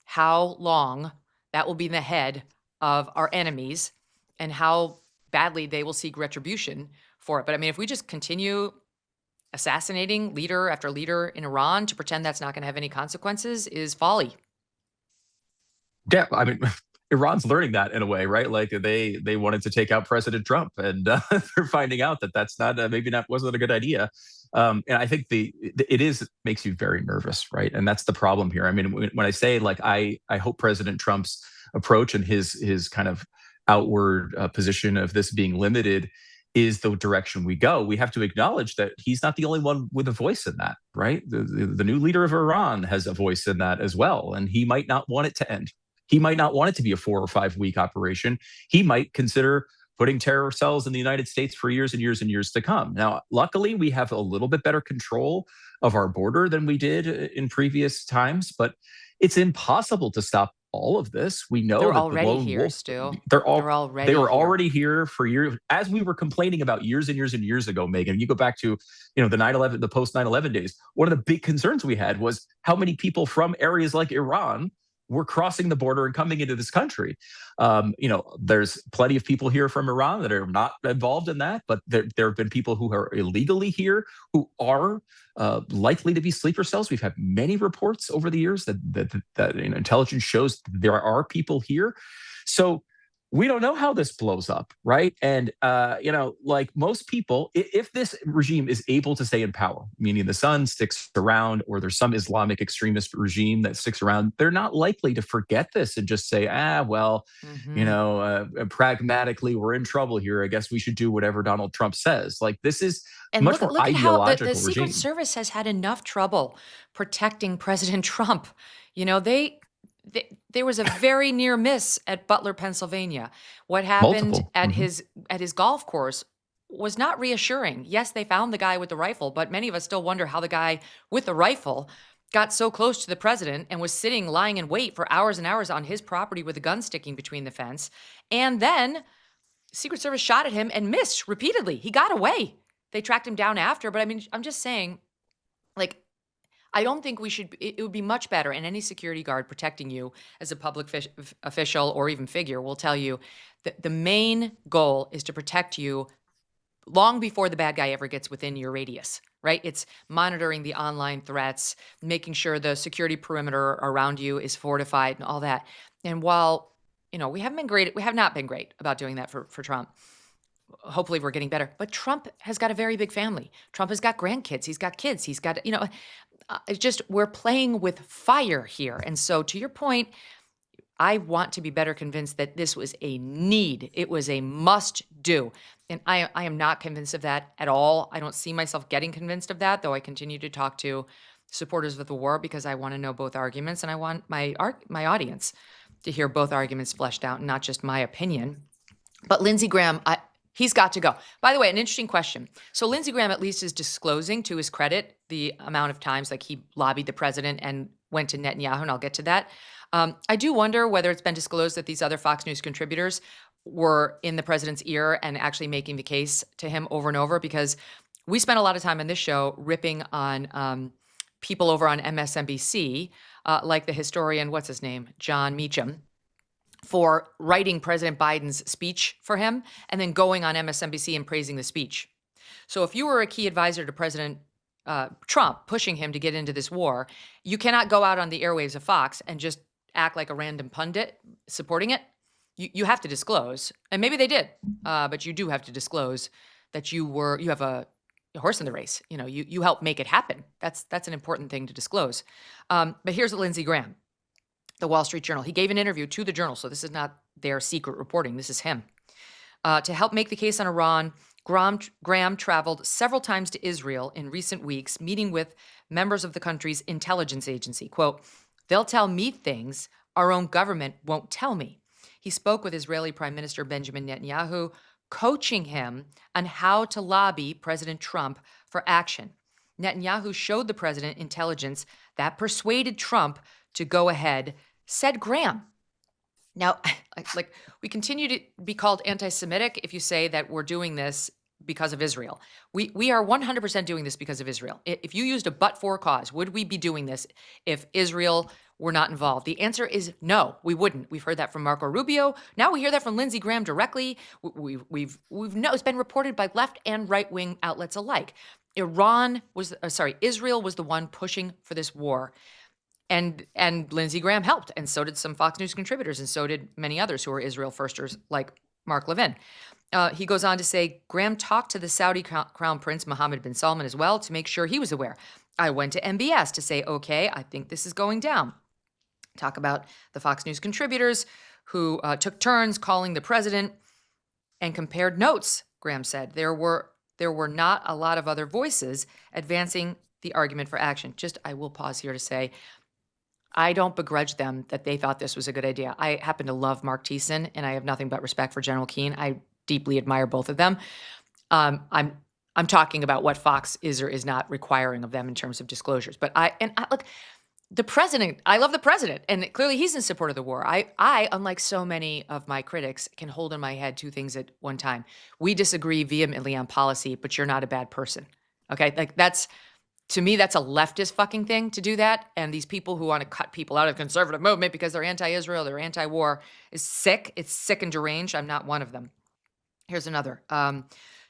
how long that will be in the head of our enemies and how badly they will seek retribution for it. But I mean, if we just continue assassinating leader after leader in Iran to pretend that's not going to have any consequences is folly. Yeah, I mean, Iran's learning that in a way, right? Like they wanted to take out President Trump, and they're finding out that that's not wasn't a good idea. And I think it makes you very nervous, right? And that's the problem here. I mean, when I say like I hope President Trump's approach and his kind of outward position of this being limited is the direction we go. We have to acknowledge that he's not the only one with a voice in that, right? The new leader of Iran has a voice in that as well, and he might not want it to end. He might not want it to be a 4 or 5 week operation. He might consider putting terror cells in the United States for years and years and years to come. Now, luckily, we have a little bit better control of our border than we did in previous times, but it's impossible to stop all of this. We know they're that already the lone here, wolf, Stu. they were already here for years, as we were complaining about years and years and years ago, Megyn. You go back to the post 9/11 days. One of the big concerns we had was how many people from areas like Iran were crossing the border and coming into this country. There's plenty of people here from Iran that are not involved in that, but there have been people who are illegally here who are likely to be sleeper cells. We've had many reports over the years that intelligence shows there are people here. So we don't know how this blows up, right? And like most people, if this regime is able to stay in power, meaning the sun sticks around, or there's some Islamic extremist regime that sticks around, they're not likely to forget this and just say, pragmatically, we're in trouble here. I guess we should do whatever Donald Trump says. Like, this is And much look, more look at how the ideological Secret regime. Service has had enough trouble protecting President Trump. There was a very near miss at Butler, Pennsylvania. What happened Multiple. at Mhm. his golf course was not reassuring. Yes, they found the guy with the rifle, but many of us still wonder how the guy with the rifle got so close to the president and was lying in wait for hours and hours on his property with a gun sticking between the fence. And then Secret Service shot at him and missed repeatedly. He got away. They tracked him down after, but I mean, I'm just saying, like, I don't think we should. It would be much better, and any security guard protecting you as a public official or even figure will tell you that the main goal is to protect you long before the bad guy ever gets within your radius, right? It's monitoring the online threats, making sure the security perimeter around you is fortified and all that. And while, we have not been great about doing that for Trump. Hopefully we're getting better. But Trump has got a very big family. Trump has got grandkids. He's got kids. He's got, it's just, we're playing with fire here. And so to your point, I want to be better convinced that this was a need. It was a must do. And I am not convinced of that at all. I don't see myself getting convinced of that, though I continue to talk to supporters of the war because I want to know both arguments, and I want my audience to hear both arguments fleshed out, and not just my opinion. But Lindsey Graham, he's got to go. By the way, an interesting question. So Lindsey Graham at least is disclosing, to his credit, the amount of times like he lobbied the president and went to Netanyahu, and I'll get to that. I do wonder whether it's been disclosed that these other Fox News contributors were in the president's ear and actually making the case to him over and over, because we spent a lot of time on this show ripping on people over on MSNBC, like the historian, what's his name, John Meacham, for writing President Biden's speech for him and then going on MSNBC and praising the speech. So if you were a key advisor to President Trump, pushing him to get into this war, you cannot go out on the airwaves of Fox and just act like a random pundit supporting it. You have to disclose, and maybe they did, but you do have to disclose that you have a horse in the race. You helped make it happen. That's an important thing to disclose. But here's Lindsey Graham, the Wall Street Journal. He gave an interview to the Journal, so this is not their secret reporting. This is him. To help make the case on Iran, Graham traveled several times to Israel in recent weeks, meeting with members of the country's intelligence agency. Quote, "They'll tell me things our own government won't tell me." He spoke with Israeli Prime Minister Benjamin Netanyahu, coaching him on how to lobby President Trump for action. Netanyahu showed the president intelligence that persuaded Trump to go ahead, said Graham. Now, like, we continue to be called anti-Semitic if you say that we're doing this because of Israel. We are 100% doing this because of Israel. If you used a but-for cause, would we be doing this if Israel were not involved? The answer is no, we wouldn't. We've heard that from Marco Rubio. Now we hear that from Lindsey Graham directly. It's been reported by left and right-wing outlets alike. Israel was the one pushing for this war. And Lindsey Graham helped, and so did some Fox News contributors, and so did many others who are Israel firsters, like Mark Levin. He goes on to say, Graham talked to the Saudi Crown Prince Mohammed bin Salman as well to make sure he was aware. I went to MBS to say, okay, I think this is going down. Talk about the Fox News contributors who took turns calling the president and compared notes, Graham said. There were not a lot of other voices advancing the argument for action. I will pause here to say, I don't begrudge them that they thought this was a good idea. I happen to love Mark Thiessen, and I have nothing but respect for General Keane. I deeply admire both of them. I'm talking about what Fox is or is not requiring of them in terms of disclosures. But look, the president, I love the president, and clearly he's in support of the war. I, unlike so many of my critics, can hold in my head two things at one time. We disagree vehemently on policy, but you're not a bad person. Okay, like to me, that's a leftist fucking thing to do that. And these people who want to cut people out of the conservative movement because they're anti-Israel, they're anti-war, is sick. It's sick and deranged. I'm not one of them. Here's another.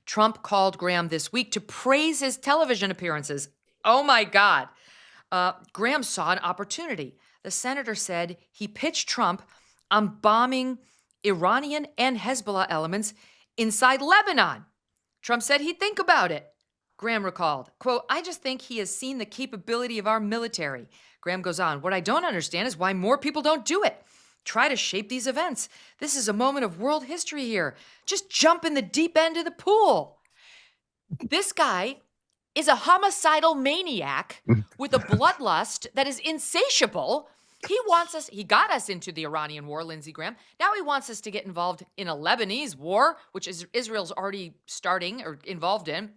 Trump called Graham this week to praise his television appearances. Oh my God. Graham saw an opportunity. The senator said he pitched Trump on bombing Iranian and Hezbollah elements inside Lebanon. Trump said he'd think about it. Graham recalled, quote, I just think he has seen the capability of our military. Graham goes on, what I don't understand is why more people don't do it. Try to shape these events. This is a moment of world history here. Just jump in the deep end of the pool. This guy is a homicidal maniac with a bloodlust that is insatiable. He got us into the Iranian war, Lindsey Graham. Now he wants us to get involved in a Lebanese war, which is Israel's already starting or involved in.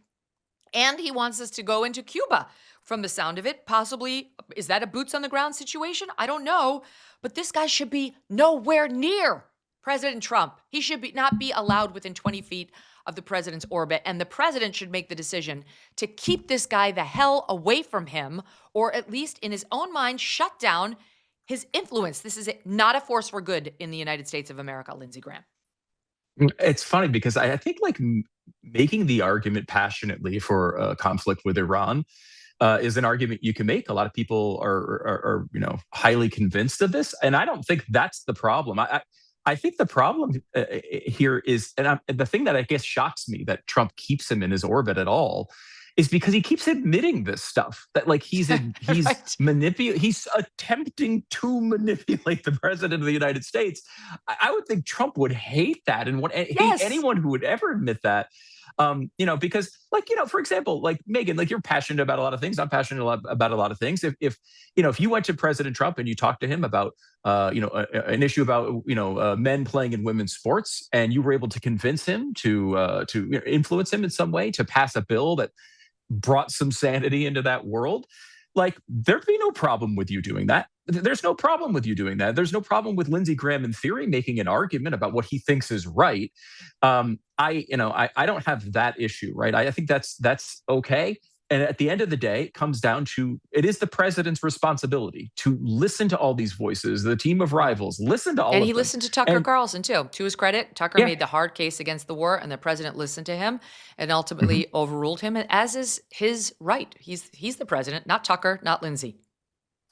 And he wants us to go into Cuba. From the sound of it, possibly, is that a boots on the ground situation? I don't know. But this guy should be nowhere near President Trump. He should not be allowed within 20 feet of the president's orbit. And the president should make the decision to keep this guy the hell away from him, or at least in his own mind, shut down his influence. This is not a force for good in the United States of America, Lindsey Graham. It's funny because I think making the argument passionately for a conflict with Iran is an argument you can make. A lot of people are highly convinced of this, and I don't think that's the problem. I think the problem here is, and the thing that I guess shocks me that Trump keeps him in his orbit at all, is because he keeps admitting this stuff that he's right. He's attempting to manipulate the president of the United States. I would think Trump would hate that and hate anyone who would ever admit that. Because for example, Megyn, you're passionate about a lot of things. I'm passionate about a lot of things. If you went to President Trump and you talked to him about, an issue about, men playing in women's sports, and you were able to convince him to influence him in some way to pass a bill that brought some sanity into that world, there'd be no problem with you doing that. There's no problem with you doing that. There's no problem with Lindsey Graham, in theory, making an argument about what he thinks is right. I don't have that issue, right? I think that's okay. And at the end of the day, it comes down to, it is the president's responsibility to listen to all these voices, the team of rivals, listen to all of them. And he listened to Tucker Carlson, too. To his credit, Tucker made the hard case against the war, and the president listened to him and ultimately overruled him, as is his right. He's the president, not Tucker, not Lindsey.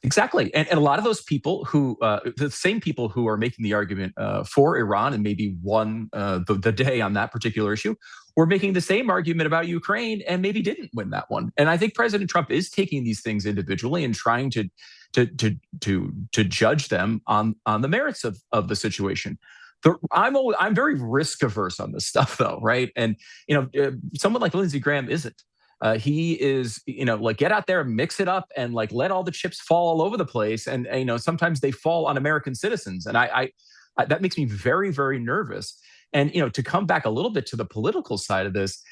Exactly. And a lot of those people the same people who are making the argument for Iran and maybe won the day on that particular issue, were making the same argument about Ukraine and maybe didn't win that one. And I think President Trump is taking these things individually and trying to judge them on the merits of the situation. I'm very risk averse on this stuff, though, right? And someone like Lindsey Graham isn't. He is, get out there, mix it up, and let all the chips fall all over the place. And sometimes they fall on American citizens, and I that makes me very, very nervous. And to come back a little bit to the political side of this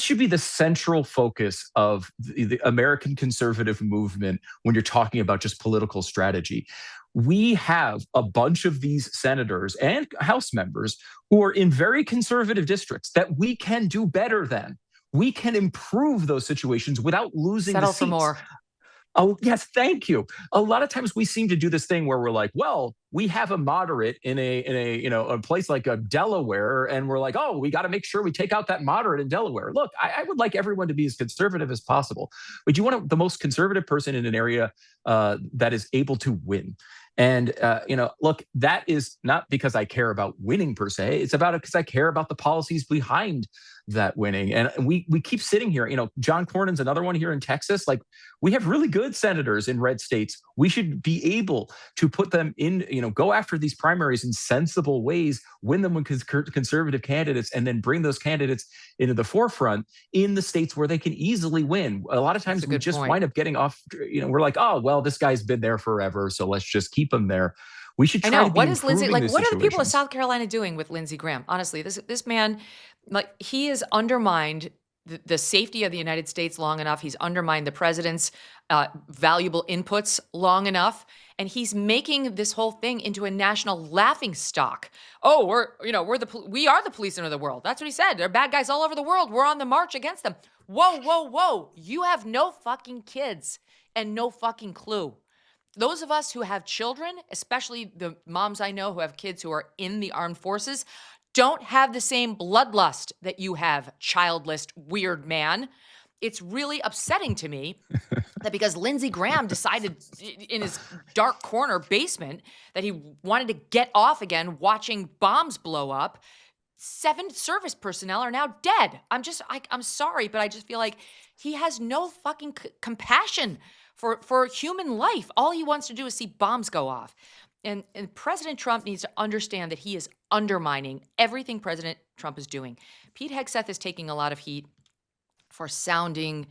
should be the central focus of the American conservative movement when you're talking about just political strategy. We have a bunch of these senators and House members who are in very conservative districts that we can do better than. We can improve those situations without losing the seats. Settle for more. Oh, yes, thank you. A lot of times we seem to do this thing where we're like, well, we have a moderate in a place like Delaware, and we're like, oh, we got to make sure we take out that moderate in Delaware. Look, I would like everyone to be as conservative as possible, but you want the most conservative person in an area that is able to win. And, look, that is not because I care about winning per se. It's because I care about the policies behind that winning. And we keep sitting here, John Cornyn's another one here in Texas. We have really good senators in red states. We should be able to put them in, go after these primaries in sensible ways, win them with conservative candidates, and then bring those candidates into the forefront in the states where they can easily win. A lot of times we just wind up getting off, we're like, oh, well, this guy's been there forever, so let's just keep him there. We should try to be what is Lindsey what are the people of South Carolina doing with Lindsey Graham? Honestly, this man, he has undermined the safety of the United States long enough. He's undermined the president's valuable inputs long enough, and he's making this whole thing into a national laughingstock. Oh, we are the police of the world. That's what he said. There are bad guys all over the world. We're on the march against them. Whoa, whoa, whoa! You have no fucking kids and no fucking clue. Those of us who have children, especially the moms I know who have kids who are in the armed forces, don't have the same bloodlust that you have, childless, weird man. it's really upsetting to me that because Lindsey Graham decided in his dark corner basement that he wanted to get off again watching bombs blow up, 7 service personnel are now dead. I'm sorry, but I just feel like he has no fucking compassion for human life. All he wants to do is see bombs go off. And President Trump needs to understand that he is undermining everything President Trump is doing. Pete Hegseth is taking a lot of heat for sounding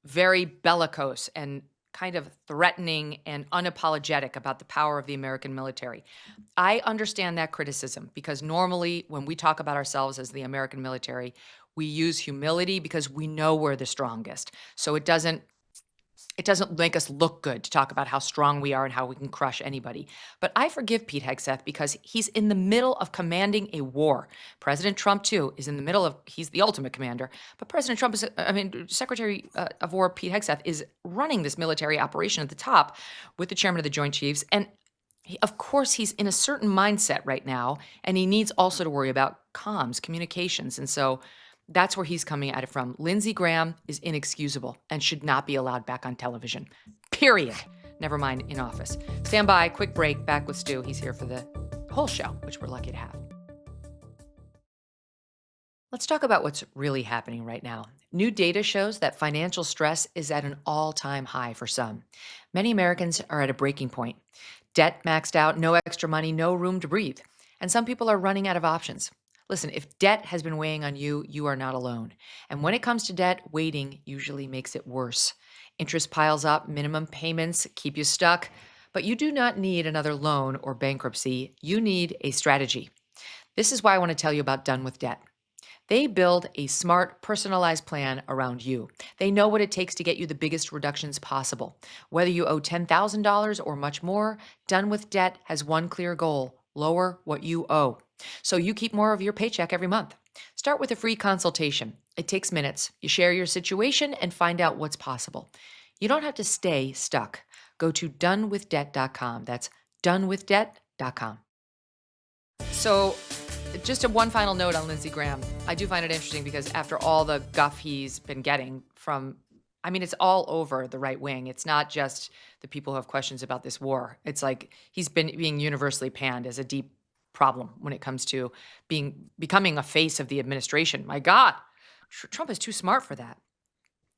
very bellicose and kind of threatening and unapologetic about the power of the American military. I understand that criticism because normally when we talk about ourselves as the American military, we use humility because we know we're the strongest. So it doesn't make us look good to talk about how strong we are and how we can crush anybody. But I forgive Pete Hegseth because he's in the middle of commanding a war. President Trump, too, is in the middle of, he's the ultimate commander. But President Trump Secretary of War Pete Hegseth is running this military operation at the top with the chairman of the Joint Chiefs. And of course, he's in a certain mindset right now, and he needs also to worry about comms, communications. And so that's where he's coming at it from. Lindsey Graham is inexcusable and should not be allowed back on television. Period. Never mind in office. Stand by, quick break, back with Stu. He's here for the whole show, which we're lucky to have. Let's talk about what's really happening right now. New data shows that financial stress is at an all-time high for some. Many Americans are at a breaking point. Debt maxed out, no extra money, no room to breathe. And some people are running out of options. Listen, if debt has been weighing on you, you are not alone. And when it comes to debt, waiting usually makes it worse. Interest piles up, minimum payments keep you stuck, but you do not need another loan or bankruptcy. You need a strategy. This is why I want to tell you about Done with Debt. They build a smart, personalized plan around you. They know what it takes to get you the biggest reductions possible. Whether you owe $10,000 or much more, Done with Debt has one clear goal: lower what you owe, so you keep more of your paycheck every month. Start with a free consultation. It takes minutes. You share your situation and find out what's possible. You don't have to stay stuck. Go to donewithdebt.com. That's donewithdebt.com. So just one final note on Lindsey Graham. I do find it interesting because after all the guff he's been getting from, it's all over the right wing. It's not just the people who have questions about this war. It's like he's been being universally panned as a deep problem when it comes to becoming a face of the administration. My God, Trump is too smart for that.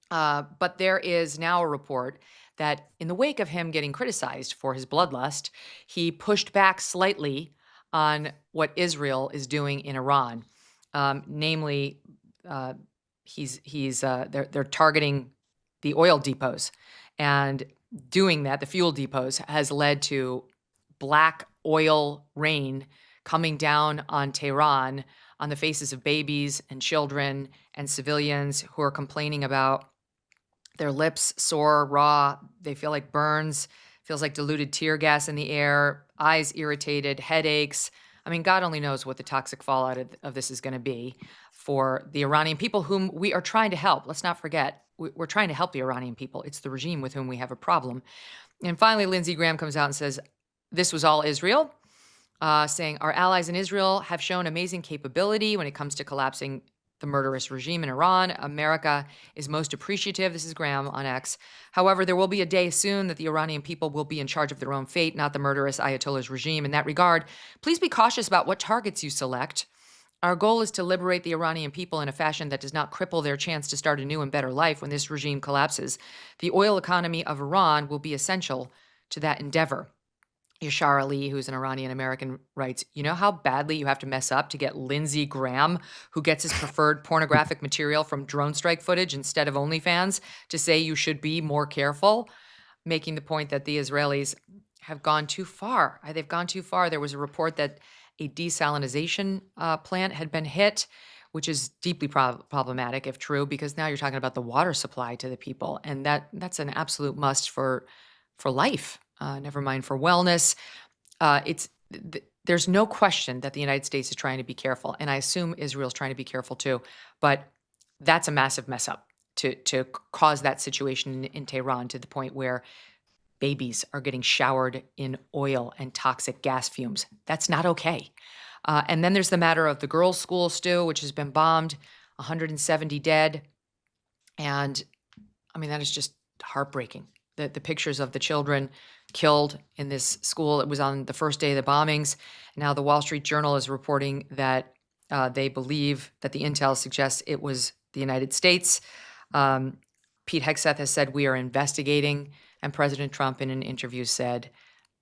But there is now a report that in the wake of him getting criticized for his bloodlust, he pushed back slightly on what Israel is doing in Iran. Namely, they're targeting the oil depots, and doing that, the fuel depots, has led to black oil rain coming down on Tehran on the faces of babies and children and civilians who are complaining about their lips sore, raw. They feel like burns, feels like diluted tear gas in the air, eyes irritated, headaches. God only knows what the toxic fallout of this is going to be for the Iranian people whom we are trying to help. Let's not forget, we're trying to help the Iranian people. It's the regime with whom we have a problem. And finally, Lindsey Graham comes out and says, this was all Israel, saying our allies in Israel have shown amazing capability when it comes to collapsing the murderous regime in Iran. America is most appreciative. This is Graham on X. However, there will be a day soon that the Iranian people will be in charge of their own fate, not the murderous Ayatollah's regime. In that regard, please be cautious about what targets you select. Our goal is to liberate the Iranian people in a fashion that does not cripple their chance to start a new and better life when this regime collapses. The oil economy of Iran will be essential to that endeavor. Yashar Ali, who's an Iranian-American, writes, you know how badly you have to mess up to get Lindsey Graham, who gets his preferred pornographic material from drone strike footage instead of OnlyFans, to say you should be more careful, making the point that the Israelis have gone too far. They've gone too far. There was a report that a desalinization plant had been hit, which is deeply problematic if true, because now you're talking about the water supply to the people, and that's an absolute must for life. Never mind for wellness. There's no question that the United States is trying to be careful, and I assume Israel's trying to be careful too. But that's a massive mess up to cause that situation in Tehran to the point where babies are getting showered in oil and toxic gas fumes. That's not okay. And then there's the matter of the girls' school, Stu, which has been bombed, 170 dead. And I mean, that is just heartbreaking. The pictures of the children killed in this school. It was on the first day of the bombings. Now the Wall Street Journal is reporting that they believe that the intel suggests it was the United States. Pete Hegseth has said we are investigating, and President Trump in an interview said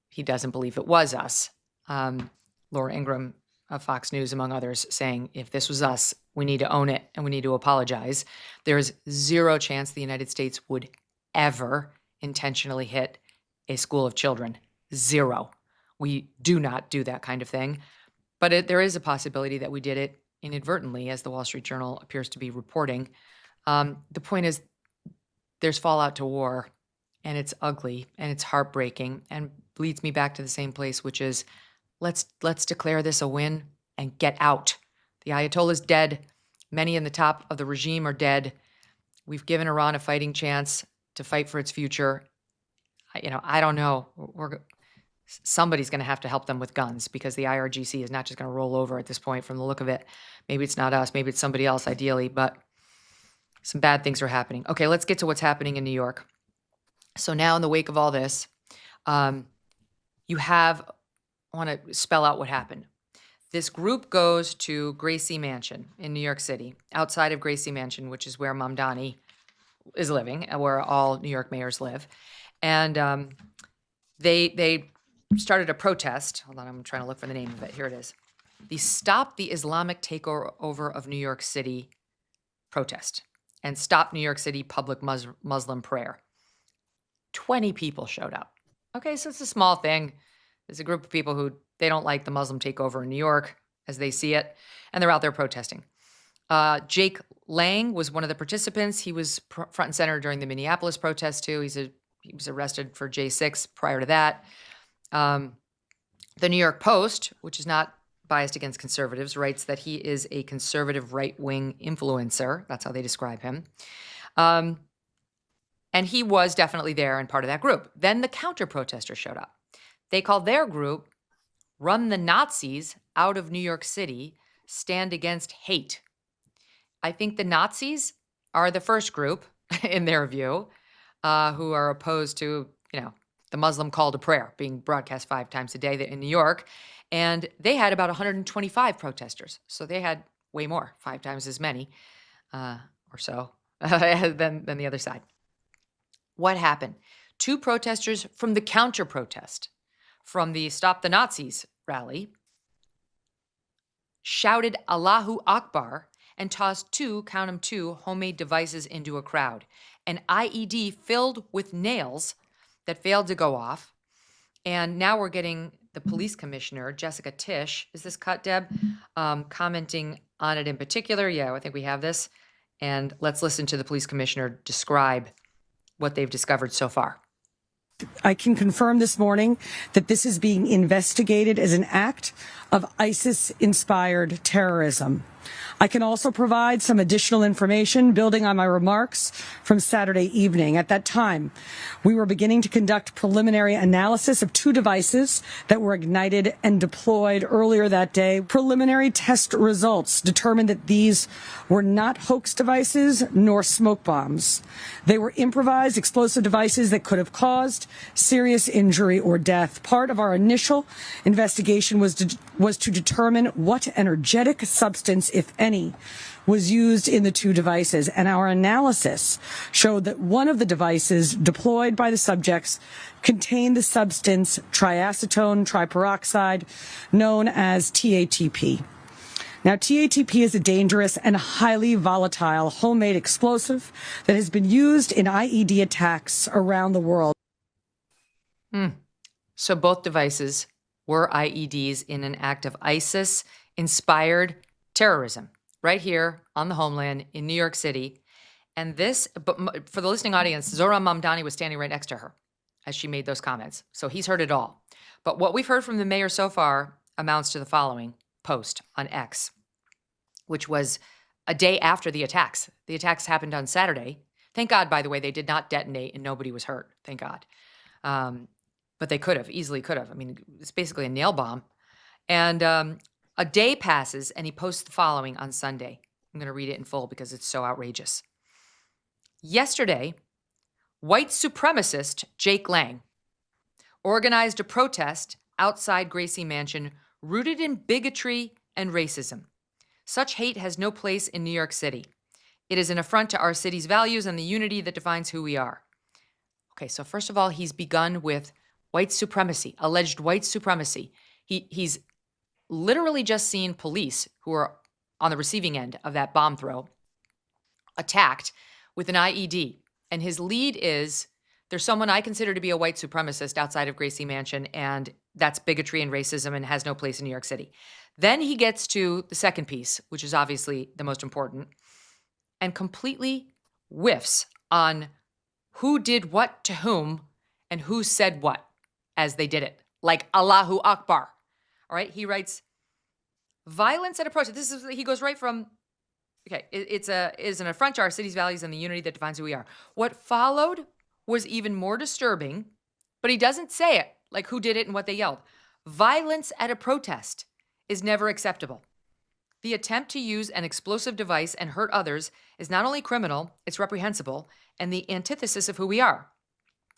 he doesn't believe it was us. Laura Ingraham of Fox News, among others, saying if this was us, we need to own it and we need to apologize. There's zero chance the United States would ever intentionally hit a school of children. Zero. We do not do that kind of thing. But there is a possibility that we did it inadvertently, as the Wall Street Journal appears to be reporting. The point is, there's fallout to war, and it's ugly, and it's heartbreaking, and leads me back to the same place, which is let's declare this a win and get out. The Ayatollah's dead. Many in the top of the regime are dead. We've given Iran a fighting chance to fight for its future. I don't know. Somebody's going to have to help them with guns, because the IRGC is not just going to roll over at this point from the look of it. Maybe it's not us. Maybe it's somebody else, ideally, but some bad things are happening. Okay, let's get to what's happening in New York. So now, in the wake of all this, I want to spell out what happened. This group goes to Gracie Mansion in New York City, outside of Gracie Mansion, which is where Mamdani is living, and where all New York mayors live. And they started a protest. Hold on, I'm trying to look for the name of it. Here it is. The Stop the Islamic Takeover of New York City protest, and Stop New York City Public Muslim Prayer. 20 people showed up. Okay, so it's a small thing. There's a group of people who they don't like the Muslim takeover in New York as they see it, and they're out there protesting. Jake Lang was one of the participants. He was front and center during the Minneapolis protest too. He was arrested for J6 prior to that. The New York Post, which is not biased against conservatives, writes that he is a conservative right-wing influencer. That's how they describe him. And he was definitely there and part of that group. Then the counter-protesters showed up. They called their group Run the Nazis Out of New York City, Stand Against Hate. I think the Nazis are the first group, in their view, who are opposed to, the Muslim call to prayer being broadcast 5 times a day in New York. And they had about 125 protesters. So they had way more, 5 times as many or so than the other side. What happened? 2 protesters from the counter-protest, from the Stop the Nazis rally, shouted Allahu Akbar and tossed 2 homemade devices into a crowd. An IED filled with nails that failed to go off. And now we're getting the police commissioner, Jessica Tisch. Is this cut, Deb? Commenting on it in particular. Yeah, I think we have this. And let's listen to the police commissioner describe what they've discovered so far. I can confirm this morning that this is being investigated as an act of ISIS-inspired terrorism. I can also provide some additional information building on my remarks from Saturday evening. At that time, we were beginning to conduct preliminary analysis of 2 devices that were ignited and deployed earlier that day. Preliminary test results determined that these were not hoax devices nor smoke bombs. They were improvised explosive devices that could have caused serious injury or death. Part of our initial investigation was to determine what energetic substance, if any, was used in the 2 devices, and our analysis showed that one of the devices deployed by the subjects contained the substance triacetone triperoxide, known as TATP. Now, TATP is a dangerous and highly volatile homemade explosive that has been used in IED attacks around the world. So both devices were IEDs in an act of ISIS-inspired terrorism, right here on the homeland in New York City. And this, but for the listening audience, Zohran Mamdani was standing right next to her as she made those comments. So he's heard it all. But what we've heard from the mayor so far amounts to the following post on X, which was a day after the attacks. The attacks happened on Saturday. Thank God, by the way, they did not detonate and nobody was hurt. Thank God. But they easily could have. I mean, it's basically a nail bomb. And a day passes and he posts the following on Sunday. I'm going to read it in full because it's so outrageous. Yesterday, white supremacist Jake Lang organized a protest outside Gracie Mansion rooted in bigotry and racism. Such hate has no place in New York City. It is an affront to our city's values and the unity that defines who we are. Okay, so first of all, he's begun with white supremacy, alleged white supremacy. He's literally just seen police who are on the receiving end of that bomb throw attacked with an IED. And his lead is, there's someone I consider to be a white supremacist outside of Gracie Mansion, and that's bigotry and racism and has no place in New York City. Then he gets to the second piece, which is obviously the most important, and completely whiffs on who did what to whom and who said what as they did it, like Allahu Akbar. All right, he writes, violence at a protest. He goes right from, okay, is an affront to our city's values and the unity that defines who we are. What followed was even more disturbing, but he doesn't say it, like who did it and what they yelled. Violence at a protest is never acceptable. The attempt to use an explosive device and hurt others is not only criminal, it's reprehensible, and the antithesis of who we are.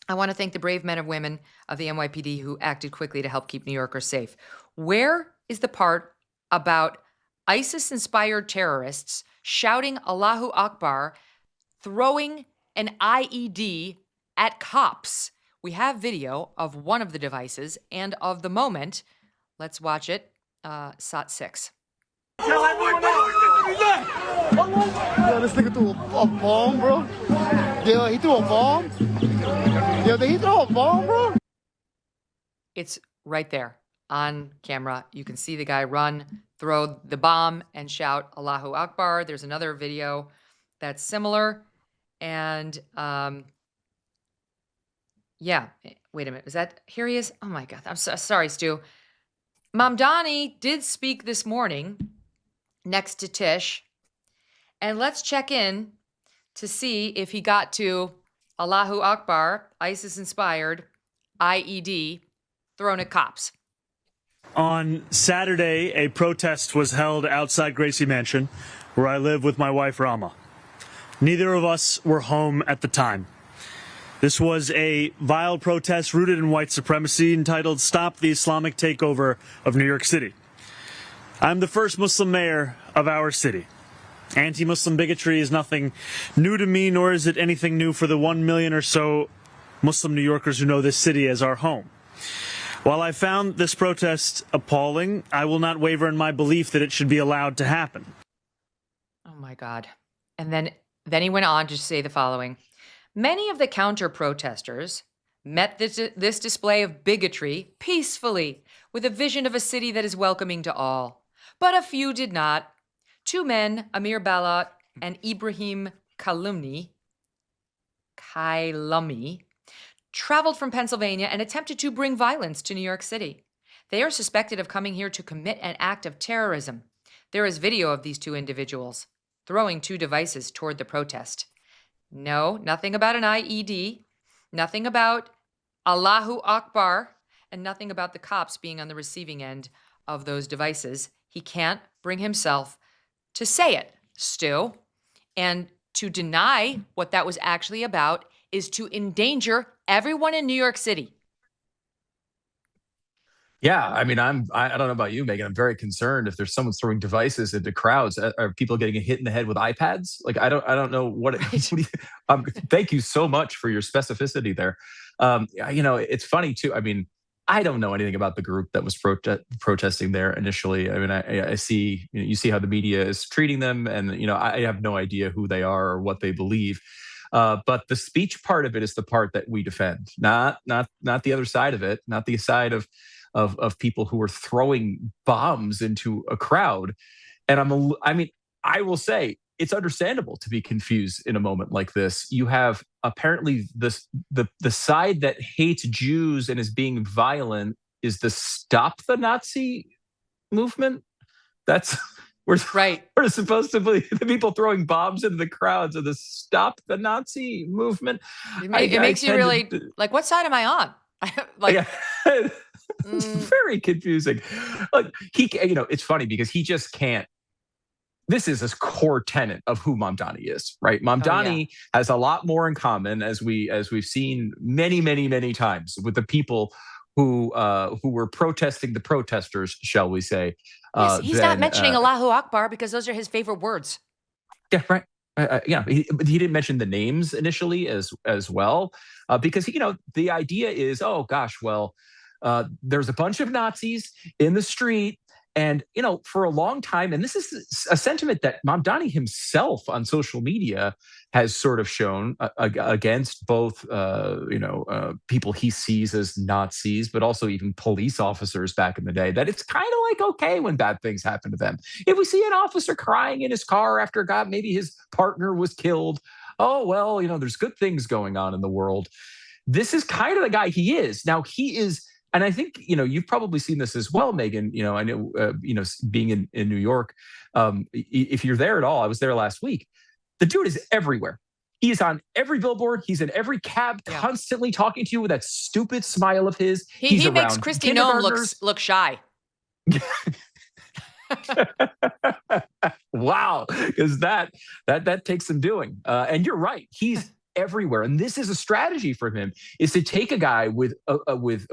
I want to thank the brave men and women of the NYPD who acted quickly to help keep New Yorkers safe. Where is the part about ISIS-inspired terrorists shouting Allahu Akbar, throwing an IED at cops? We have video of one of the devices and of the moment. Let's watch it. SOT 6. Tell everyone else. Yo, this nigga threw a bomb, bro. Yo, he threw a bomb. Yo, did he throw a bomb, bro? It's right there on camera. You can see the guy run, throw the bomb, and shout Allahu Akbar. There's another video that's similar. And yeah, wait a minute. Is that, here he is? Oh my God. I'm so sorry, Stu. Mamdani did speak this morning next to Tish. And let's check in to see if he got to Allahu Akbar, ISIS-inspired, IED, thrown at cops. On Saturday, a protest was held outside Gracie Mansion, where I live with my wife, Rama. Neither of us were home at the time. This was a vile protest rooted in white supremacy entitled Stop the Islamic Takeover of New York City. I'm the first Muslim mayor of our city. Anti-Muslim bigotry is nothing new to me, nor is it anything new for the 1 million or so Muslim New Yorkers who know this city as our home. While I found this protest appalling, I will not waver in my belief that it should be allowed to happen. Oh my God. And then he went on to say the following. Many of the counter-protesters met this display of bigotry peacefully with a vision of a city that is welcoming to all. But a few did not. Two men, Amir Balat and Ibrahim Kailumi, traveled from Pennsylvania and attempted to bring violence to New York City. They are suspected of coming here to commit an act of terrorism. There is video of these two individuals throwing two devices toward the protest. No, nothing about an IED, nothing about Allahu Akbar, and nothing about the cops being on the receiving end of those devices. He can't bring himself to say it, Stu. And to deny what that was actually about is to endanger everyone in New York City. Yeah, I mean, I don't know about you, Megyn. I'm very concerned if there's someone throwing devices into crowds. Are people getting hit in the head with iPads? Like, I don't know what. Thank you so much for your specificity there. You know, it's funny too. I mean, I don't know anything about the group that was protesting there initially. I mean, I see, you see how the media is treating them, and I have no idea who they are or what they believe. But the speech part of it is the part that we defend, not the other side of it, not the side of people who are throwing bombs into a crowd. And I will say it's understandable to be confused in a moment like this. You have apparently the side that hates Jews and is being violent is the Stop the Nazi movement. That's we're supposed to believe the people throwing bombs into the crowds are the Stop the Nazi movement. It makes you really like, what side am I on? It's very confusing. Like it's funny because he just can't. this is a core tenet of who Mamdani is, right? Oh, yeah. Mamdani has a lot more in common, as we've seen many times, with the people who were protesting the protesters, shall we say? He's not mentioning Allahu Akbar because those are his favorite words. Yeah, right. He didn't mention the names initially as well, because the idea is, oh gosh, well, there's a bunch of Nazis in the street. And, for a long time, and this is a sentiment that Mamdani himself on social media has sort of shown against both, people he sees as Nazis, but also even police officers back in the day, that it's kind of like okay when bad things happen to them. If we see an officer crying in his car after maybe his partner was killed, oh, well, there's good things going on in the world. This is kind of the guy he is. Now, he is. And I think, you've probably seen this as well, Megyn. I know, being in New York, if you're there at all, I was there last week. The dude is everywhere. He is on every billboard. He's in every cab, constantly talking to you with that stupid smile of his. He makes Kristi Noem look shy. Wow, because that takes some doing. And you're right. He's everywhere, and this is a strategy for him, is to take a guy with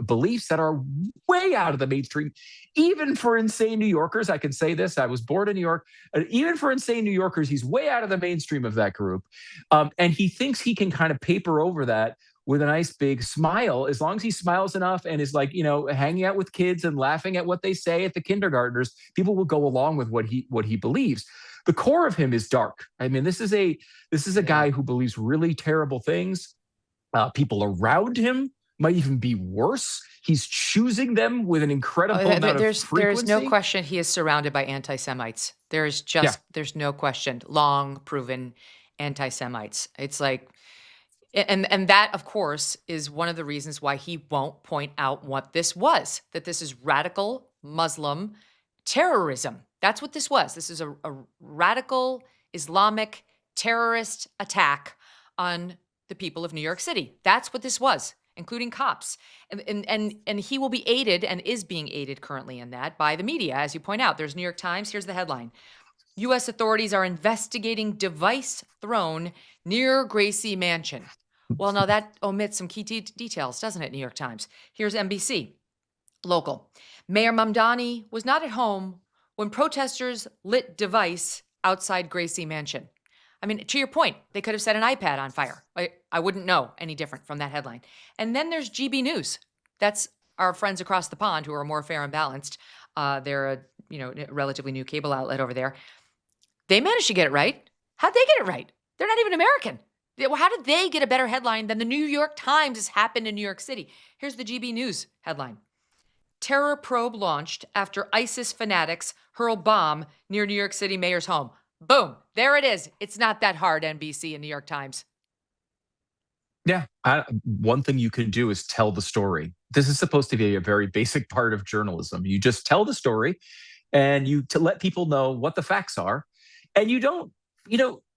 beliefs that are way out of the mainstream, even for insane New Yorkers. I can say this: I was born in New York. Even for insane New Yorkers, he's way out of the mainstream of that group, and he thinks he can kind of paper over that with a nice big smile, as long as he smiles enough and is like, hanging out with kids and laughing at what they say at the kindergartners. People will go along with what he believes. The core of him is dark. I mean, this is a guy who believes really terrible things. People around him might even be worse. He's choosing them with an incredible amount of frequency. There's no question he is surrounded by anti-Semites. There's no question, long proven anti-Semites. It's like, and that, of course, is one of the reasons why he won't point out what this was, that this is radical Muslim terrorism. That's what this was. This is a radical Islamic terrorist attack on the people of New York City. That's what this was, including cops. And he will be aided and is being aided currently in that by the media. As you point out, there's New York Times. Here's the headline. U.S. authorities are investigating device thrown near Gracie Mansion. Well, now that omits some key details, doesn't it, New York Times? Here's NBC. Local. Mayor Mamdani was not at home when protesters lit device outside Gracie Mansion. I mean, to your point, they could have set an iPad on fire. I wouldn't know any different from that headline. And then there's GB News. That's our friends across the pond who are more fair and balanced. They're a relatively new cable outlet over there. They managed to get it right. How'd they get it right? They're not even American. How did they get a better headline than the New York Times has happened in New York City? Here's the GB News headline. Terror probe launched after ISIS fanatics hurl bomb near New York City mayor's home. Boom. There it is. It's not that hard, NBC and New York Times. Yeah. One thing you can do is tell the story. This is supposed to be a very basic part of journalism. You just tell the story and to let people know what the facts are. And you don't,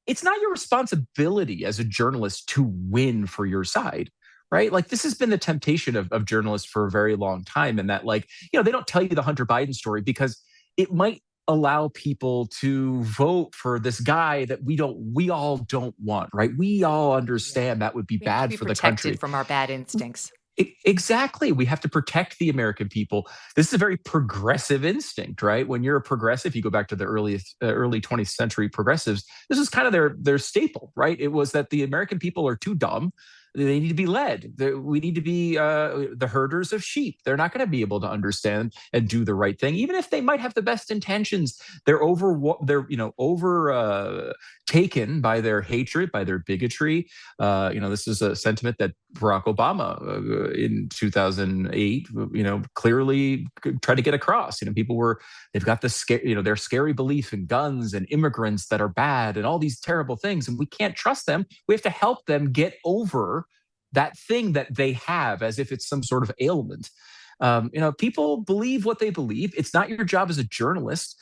it's not your responsibility as a journalist to win for your side, right? Like, this has been the temptation of journalists for a very long time. And that, they don't tell you the Hunter Biden story because it might allow people to vote for this guy that we all don't want, right? We all understand that would be bad for the country. From our bad instincts. Exactly. We have to protect the American people. This is a very progressive instinct, right? When you're a progressive, you go back to the early 20th century progressives. This is kind of their staple, right? It was that the American people are too dumb. They need to be led. We need to be the herders of sheep. They're not going to be able to understand and do the right thing, even if they might have the best intentions. They're taken by their hatred, by their bigotry. This is a sentiment that Barack Obama in 2008, clearly tried to get across. They've got their scary belief in guns and immigrants that are bad and all these terrible things, and we can't trust them. We have to help them get over that thing that they have, as if it's some sort of ailment. People believe what they believe. It's not your job as a journalist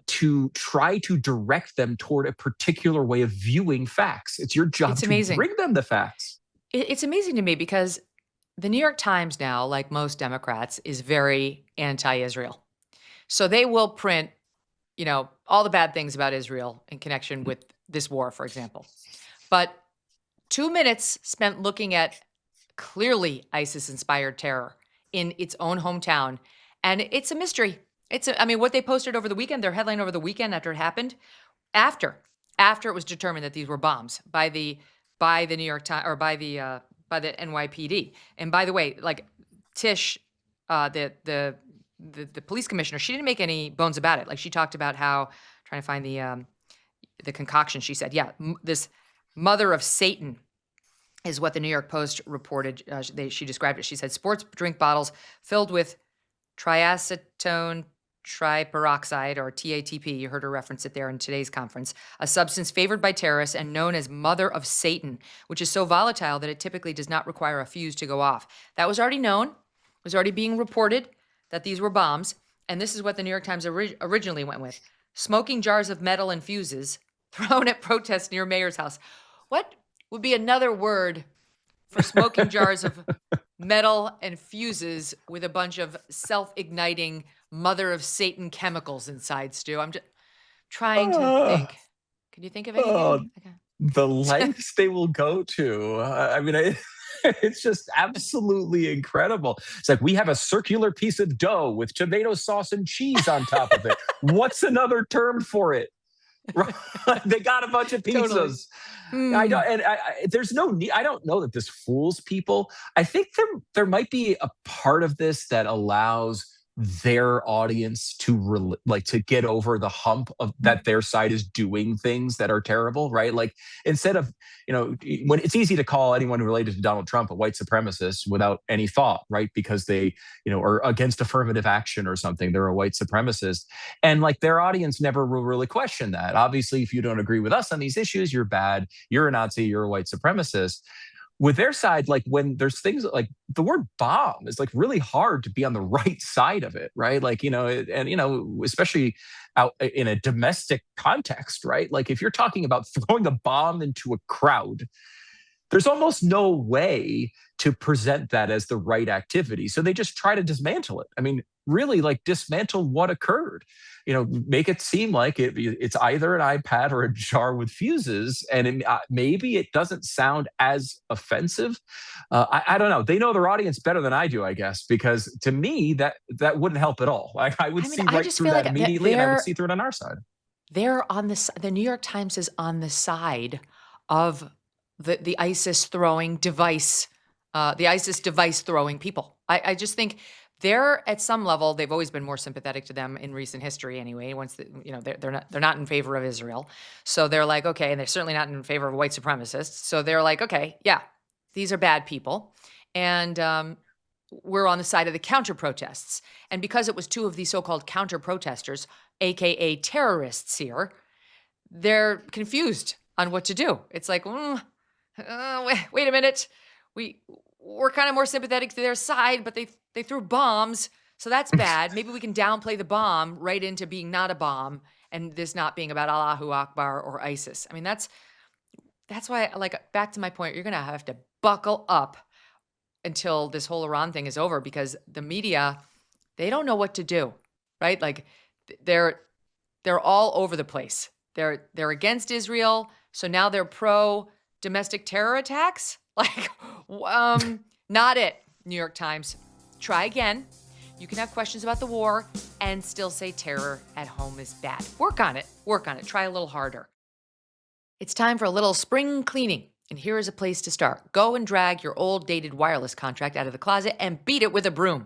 to try to direct them toward a particular way of viewing facts. It's your job to bring them the facts. It's amazing to me because the New York Times now, like most Democrats, is very anti-Israel. So they will print, all the bad things about Israel in connection with this war, for example. But 2 minutes spent looking at clearly ISIS-inspired terror in its own hometown, and it's a mystery. What they posted over the weekend, their headline over the weekend after it happened, after it was determined that these were bombs by the New York Times or by the NYPD. And by the way, like Tish, the police commissioner, she didn't make any bones about it. Like she talked about how trying to find the concoction. She said, this mother of Satan is what the New York Post reported. She described it. She said sports drink bottles filled with triacetone triperoxide, or TATP, you heard her reference it there in today's conference, a substance favored by terrorists and known as Mother of Satan, which is so volatile that it typically does not require a fuse to go off. That was already known, was already being reported that these were bombs, and this is what the New York Times originally went with. Smoking jars of metal and fuses thrown at protests near mayor's house. What would be another word for smoking jars of metal and fuses with a bunch of self-igniting Mother of Satan chemicals inside, Stu? I'm just trying to think. Can you think of anything? Okay. The lengths they will go to. It's just absolutely incredible. It's like, we have a circular piece of dough with tomato sauce and cheese on top of it. What's another term for it? They got a bunch of pizzas. Totally. I don't, and there's no need. I don't know that this fools people. I think there might be a part of this that allows their audience to get over the hump of that their side is doing things that are terrible, right? Like, instead of, when it's easy to call anyone related to Donald Trump a white supremacist without any thought, right? Because they, are against affirmative action or something. They're a white supremacist. And like, their audience never will really question that. Obviously, if you don't agree with us on these issues, you're bad, you're a Nazi, you're a white supremacist. With their side, like, when there's things like the word bomb is like really hard to be on the right side of it, right? Like, especially out in a domestic context, right? Like, if you're talking about throwing a bomb into a crowd, there's almost no way to present that as the right activity. So they just try to dismantle it. Really, like, dismantle what occurred. Make it seem like it's either an iPad or a jar with fuses, and maybe it doesn't sound as offensive. I don't know. They know their audience better than I do, I guess, because to me that wouldn't help at all. Like, I would see right through that immediately, and I would see through it on our side. They're on this. The New York Times is on the side of the ISIS throwing device, the ISIS device throwing people. I just think. They're, at some level, they've always been more sympathetic to them in recent history anyway. Once they're not in favor of Israel. So they're like, okay, and they're certainly not in favor of white supremacists. So they're like, okay, yeah, these are bad people. And we're on the side of the counter protests. And because it was two of the so-called counter protesters, AKA terrorists here, they're confused on what to do. It's like, wait a minute. We're kind of more sympathetic to their side, but they threw bombs, so that's bad. Maybe we can downplay the bomb right into being not a bomb, and this not being about Allahu Akbar or ISIS. That's why, like, back to my point, you're gonna have to buckle up until this whole Iran thing is over, because the media, they don't know what to do, right? Like, they're all over the place. They're against Israel, so now they're pro domestic terror attacks. Like, not it, New York Times. Try again. You can have questions about the war and still say terror at home is bad. Work on it. Try a little harder. It's time for a little spring cleaning, and here is a place to start. Go and drag your old dated wireless contract out of the closet and beat it with a broom.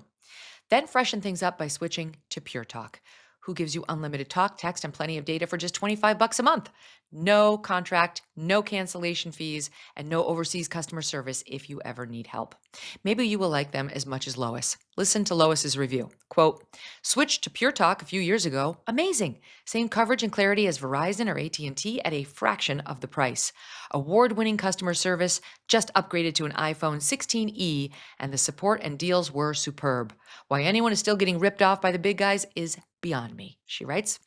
Then freshen things up by switching to Pure Talk, who gives you unlimited talk, text, and plenty of data for just $25 a month. No contract, no cancellation fees, and no overseas customer service if you ever need help. Maybe you will like them as much as Lois. Listen to Lois's review. Quote, switched to Pure Talk a few years ago. Amazing. Same coverage and clarity as Verizon or AT&T at a fraction of the price. Award-winning customer service, just upgraded to an iPhone 16e, and the support and deals were superb. Why anyone is still getting ripped off by the big guys is beyond me, she writes.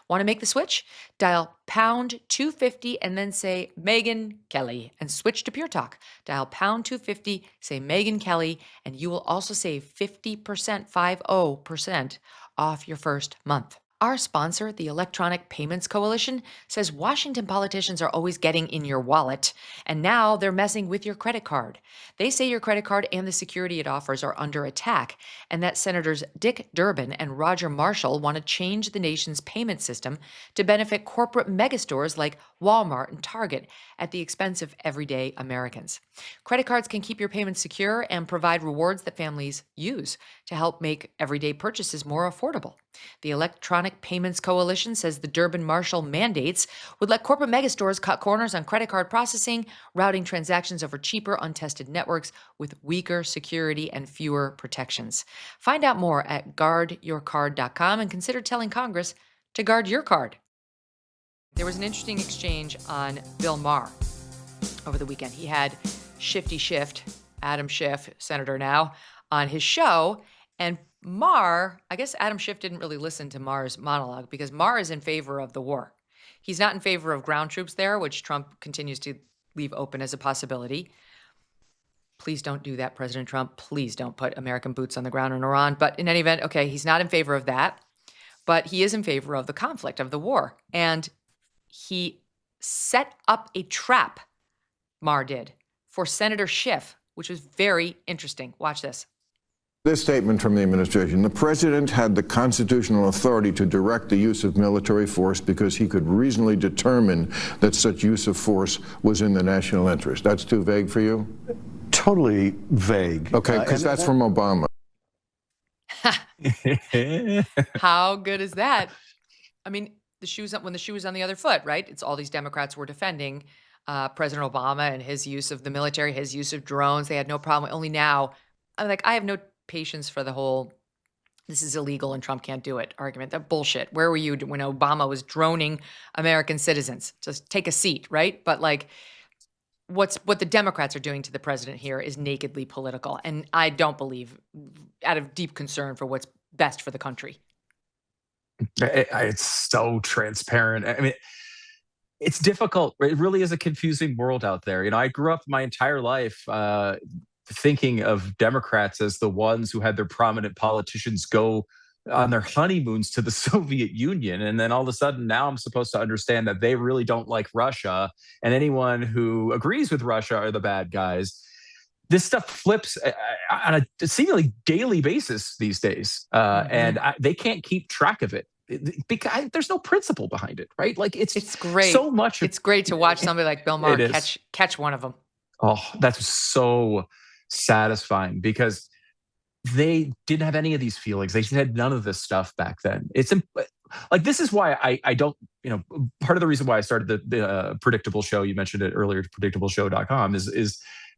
Want to make the switch? Dial pound 250 and then say Megyn Kelly and switch to Pure Talk. Dial pound 250, say Megyn Kelly, and you will also save 50% off your first month. Our sponsor, the Electronic Payments Coalition, says Washington politicians are always getting in your wallet, and now they're messing with your credit card. They say your credit card and the security it offers are under attack, and that Senators Dick Durbin and Roger Marshall want to change the nation's payment system to benefit corporate megastores like Walmart and Target at the expense of everyday Americans. Credit cards can keep your payments secure and provide rewards that families use to help make everyday purchases more affordable. The Electronic Payments Coalition says the Durbin-Marshall mandates would let corporate megastores cut corners on credit card processing, routing transactions over cheaper, untested networks with weaker security and fewer protections. Find out more at guardyourcard.com and consider telling Congress to guard your card. There was an interesting exchange on Bill Maher over the weekend. He had Shifty Shift, Adam Schiff, senator now, on his show, and Maher, I guess Adam Schiff didn't really listen to Maher's monologue because Maher is in favor of the war. He's not in favor of ground troops there, which Trump continues to leave open as a possibility. Please don't do that, President Trump. Please don't put American boots on the ground in Iran. But in any event, okay, he's not in favor of that, but he is in favor of the conflict, of the war. And he set up a trap, Maher did, for Senator Schiff, which was very interesting. Watch this. This statement from the administration: the president had the constitutional authority to direct the use of military force because he could reasonably determine that such use of force was in the national interest. That's too vague for you? Totally vague. Okay, because that's from Obama. How good is that? I mean, when the shoe was on the other foot, right? It's all these Democrats were defending President Obama and his use of the military, his use of drones. They had no problem. Only now, I'm like, I have no patience for the whole "this is illegal and Trump can't do it" argument. That bullshit. Where were you when Obama was droning American citizens? Just take a seat, right? But like, what the Democrats are doing to the president here is nakedly political, and I don't believe, out of deep concern for what's best for the country. It's so transparent. I mean, it's difficult. It really is a confusing world out there. I grew up my entire life thinking of Democrats as the ones who had their prominent politicians go on their honeymoons to the Soviet Union. And then all of a sudden now I'm supposed to understand that they really don't like Russia, and anyone who agrees with Russia are the bad guys. This stuff flips on a seemingly daily basis these days. And they can't keep track of it because there's no principle behind it, right? Like it's great. So much. It's great to watch somebody like Bill Maher catch one of them. Oh, that's so satisfying because they didn't have any of these feelings. They had none of this stuff back then. It's like, this is why I don't, part of the reason why I started the Predictable Show, you mentioned it earlier, predictableshow.com,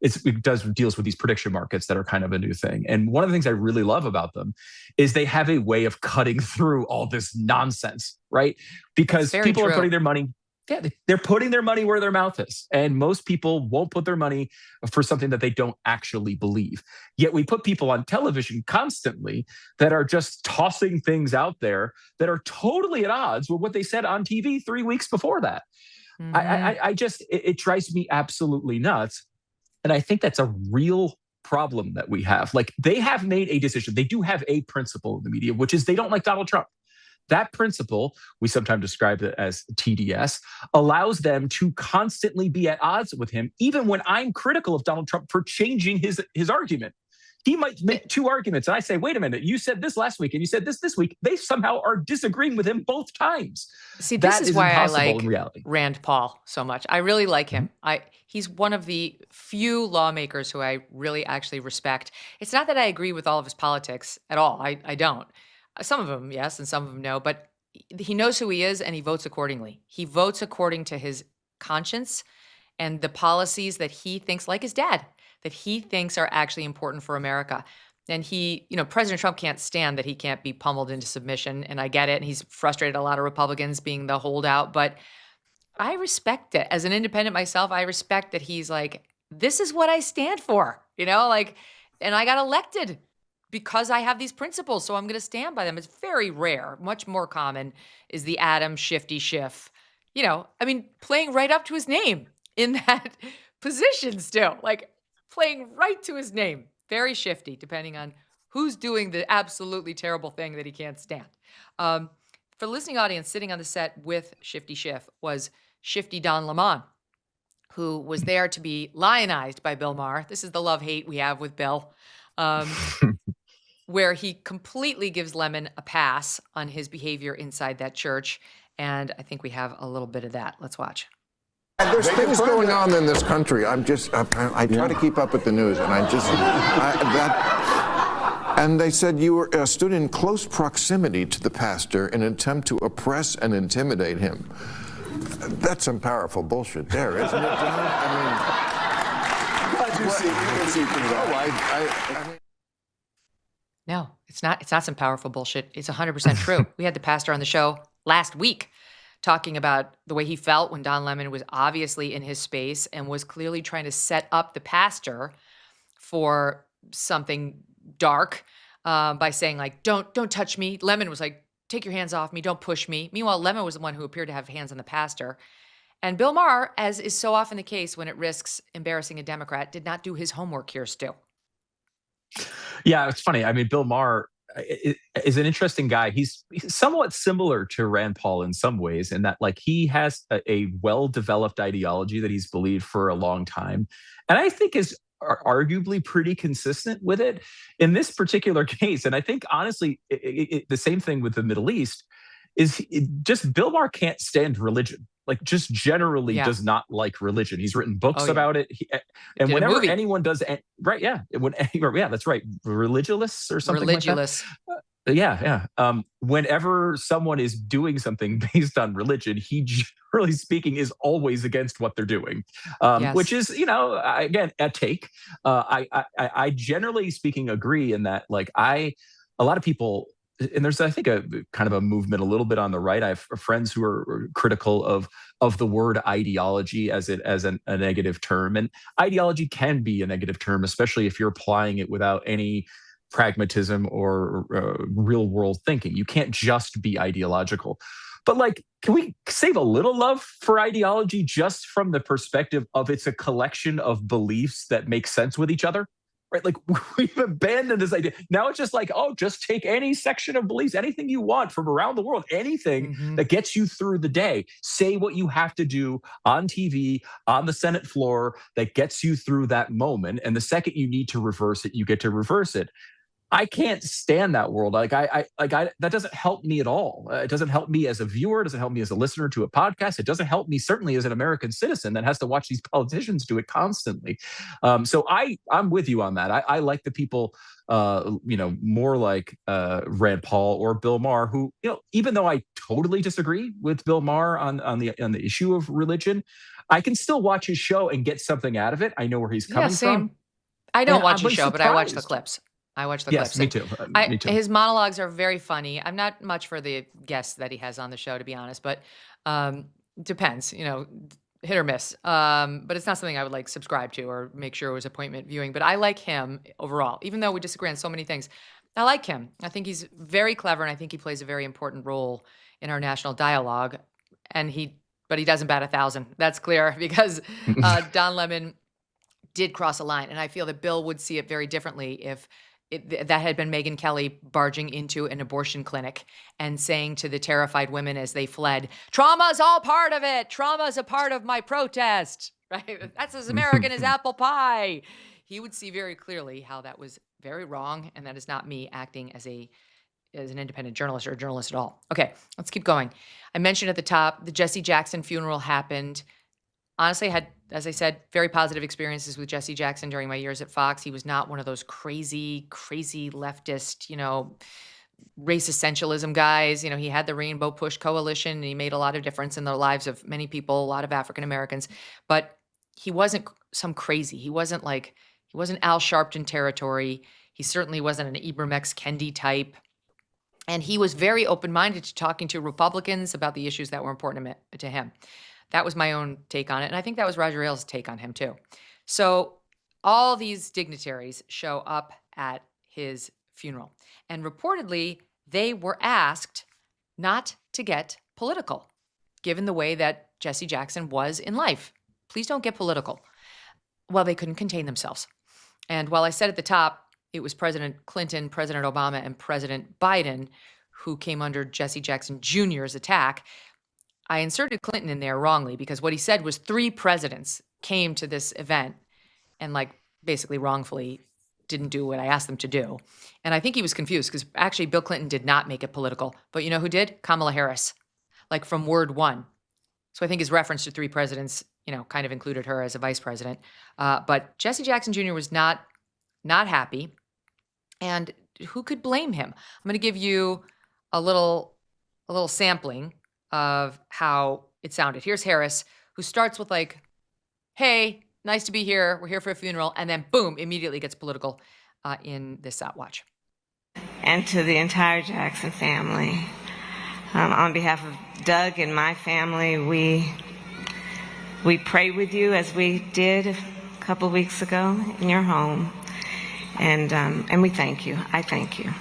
it deals with these prediction markets that are kind of a new thing. And one of the things I really love about them is they have a way of cutting through all this nonsense, right? Because people are putting their money, they're putting their money where their mouth is. And most people won't put their money for something that they don't actually believe. Yet we put people on television constantly that are just tossing things out there that are totally at odds with what they said on TV 3 weeks before that. It drives me absolutely nuts. And I think that's a real problem that we have. Like, they have made a decision. They do have a principle in the media, which is they don't like Donald Trump. That principle, we sometimes describe it as TDS, allows them to constantly be at odds with him, even when I'm critical of Donald Trump for changing his argument. He might make two arguments, and I say, wait a minute, you said this last week, and you said this week. They somehow are disagreeing with him both times. See, this is why I like Rand Paul so much. I really like him. He's one of the few lawmakers who I really actually respect. It's not that I agree with all of his politics at all. I don't. Some of them, yes, and some of them, no. But he knows who he is, and he votes accordingly. He votes according to his conscience and the policies that he thinks, like his dad, that he thinks are actually important for America. And President Trump can't stand that he can't be pummeled into submission, and I get it. And he's frustrated a lot of Republicans being the holdout, but I respect it. As an independent myself, I respect that he's like, this is what I stand for, and I got elected because I have these principles, so I'm going to stand by them. It's very rare. Much more common is the Adam Shifty Schiff, playing right up to his name in that position still, like playing right to his name. Very shifty, depending on who's doing the absolutely terrible thing that he can't stand. for the listening audience, sitting on the set with Shifty Schiff was Shifty Don Lemon, who was there to be lionized by Bill Maher. This is the love-hate we have with Bill, where he completely gives Lemon a pass on his behavior inside that church. And I think we have a little bit of that. Let's watch. And there's things going on in this country. I try to keep up with the news, and and they said you were stood in close proximity to the pastor in an attempt to oppress and intimidate him. That's some powerful bullshit there, isn't it, John? No, it's not. It's not some powerful bullshit. It's 100% true. We had the pastor on the show last week talking about the way he felt when Don Lemon was obviously in his space and was clearly trying to set up the pastor for something dark by saying, like, don't touch me. Lemon was like, take your hands off me, don't push me. Meanwhile, Lemon was the one who appeared to have hands on the pastor. And Bill Maher, as is so often the case when it risks embarrassing a Democrat, did not do his homework here, Stu. Yeah, it's funny. I mean, Bill Maher is an interesting guy. He's somewhat similar to Rand Paul in some ways, in that, like, he has a well-developed ideology that he's believed for a long time, and I think is arguably pretty consistent with it in this particular case. And I think, honestly, the same thing with the Middle East is just Bill Maher can't stand religion. Like, just generally does not like religion. He's written books about it. And whenever anyone does, right, yeah, that's right, Religulous or something like that. Whenever someone is doing something based on religion, he, generally speaking, is always against what they're doing, which is, again, a take. I generally speaking agree in that, like, a lot of people. And there's, I think, a kind of a movement a little bit on the right. I have friends who are critical of the word ideology as a negative term. And ideology can be a negative term, especially if you're applying it without any pragmatism or real world thinking. You can't just be ideological. But, like, can we save a little love for ideology just from the perspective of it's a collection of beliefs that make sense with each other? Right, like, we've abandoned this idea. Now it's just like, oh, just take any section of beliefs, anything you want from around the world, anything that gets you through the day. Say what you have to do on TV, on the Senate floor, that gets you through that moment. And the second you need to reverse it, you get to reverse it. I can't stand that world. That doesn't help me at all. It doesn't help me as a viewer. It doesn't help me as a listener to a podcast. It doesn't help me certainly as an American citizen that has to watch these politicians do it constantly. So I'm with you on that. I like the people, more like Rand Paul or Bill Maher, who, even though I totally disagree with Bill Maher on the issue of religion, I can still watch his show and get something out of it. I know where he's coming from. I don't watch his show, but I watch the clips. Yes, me too. Me too. His monologues are very funny. I'm not much for the guests that he has on the show, to be honest, but depends, hit or miss. But it's not something I would, like, subscribe to or make sure it was appointment viewing. But I like him overall, even though we disagree on so many things. I like him. I think he's very clever, and I think he plays a very important role in our national dialogue. But he doesn't bat 1,000. That's clear, because Don Lemon did cross a line, and I feel that Bill would see it very differently if that had been Megyn Kelly barging into an abortion clinic and saying to the terrified women as they fled, "Trauma's all part of it. Trauma's a part of my protest." Right? That's as American as apple pie. He would see very clearly how that was very wrong, and that is not me acting as an independent journalist or a journalist at all. Okay, let's keep going. I mentioned at the top, the Jesse Jackson funeral happened. Honestly, I had, as I said, very positive experiences with Jesse Jackson during my years at Fox. He was not one of those crazy leftist, race essentialism guys. He had the Rainbow Push Coalition, and he made a lot of difference in the lives of many people, a lot of African Americans. But he wasn't some crazy. He wasn't Al Sharpton territory. He certainly wasn't an Ibram X. Kendi type. And he was very open-minded to talking to Republicans about the issues that were important to him. That was my own take on it. And I think that was Roger Ailes' take on him, too. So all these dignitaries show up at his funeral. And reportedly, they were asked not to get political, given the way that Jesse Jackson was in life. Please don't get political. Well, they couldn't contain themselves. And while I said at the top, it was President Clinton, President Obama, and President Biden who came under Jesse Jackson Jr.'s attack. I inserted Clinton in there wrongly because what he said was 3 presidents came to this event and basically wrongfully didn't do what I asked them to do. And I think he was confused because actually Bill Clinton did not make it political. But you know who did? Kamala Harris, from word one. So I think his reference to 3 presidents, kind of included her as a vice president. But Jesse Jackson Jr. was not happy. And who could blame him? I'm going to give you a little sampling of how it sounded. Here's Harris, who starts with hey, nice to be here. We're here for a funeral. And then boom, immediately gets political in this watch. And to the entire Jackson family, on behalf of Doug and my family, we pray with you as we did a couple weeks ago in your home. And we thank you. I thank you.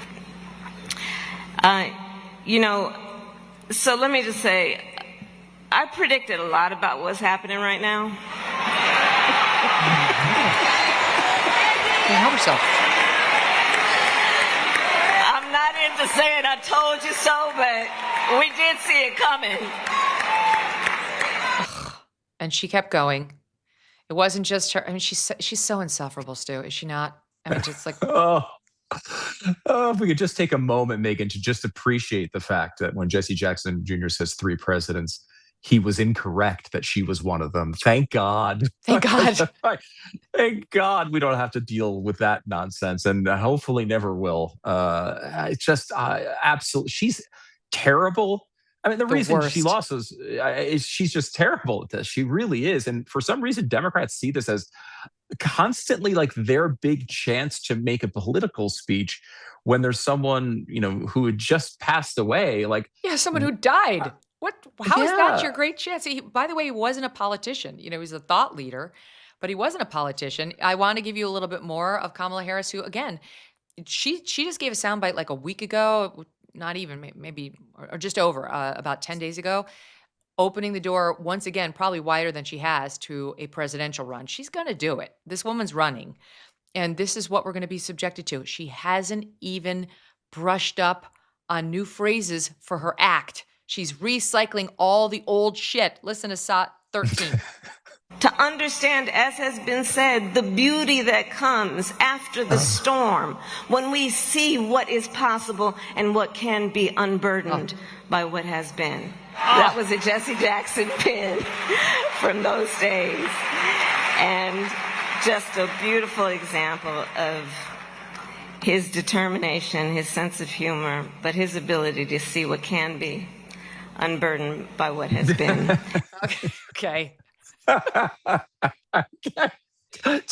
So let me just say, I predicted a lot about what's happening right now. Can't help herself. I'm not into saying I told you so, but we did see it coming. And she kept going. It wasn't just her. I mean, she's so insufferable, Stu, is she not? I mean, just if we could just take a moment, Megyn, to just appreciate the fact that when Jesse Jackson Jr. says 3 presidents, he was incorrect that she was one of them. Thank God. Thank God. Thank God we don't have to deal with that nonsense, and hopefully never will. It's just absolutely, she's terrible. I mean, the reason worst. she lost is she's just terrible at this. She really is. And for some reason, Democrats see this as constantly their big chance to make a political speech when there's someone, who had just passed away. Someone who died. How is that your great chance? By the way, he wasn't a politician. He was a thought leader, but he wasn't a politician. I want to give you a little bit more of Kamala Harris, who, again, she just gave a soundbite a week ago, not even, maybe, or just over, about 10 days ago, opening the door once again, probably wider than she has, to a presidential run. She's going to do it. This woman's running. And this is what we're going to be subjected to. She hasn't even brushed up on new phrases for her act. She's recycling all the old shit. Listen to SOT 13. To understand, as has been said, the beauty that comes after the storm, when we see what is possible and what can be unburdened by what has been. That was a Jesse Jackson pin from those days. And just a beautiful example of his determination, his sense of humor, but his ability to see what can be unburdened by what has been. Okay. Twice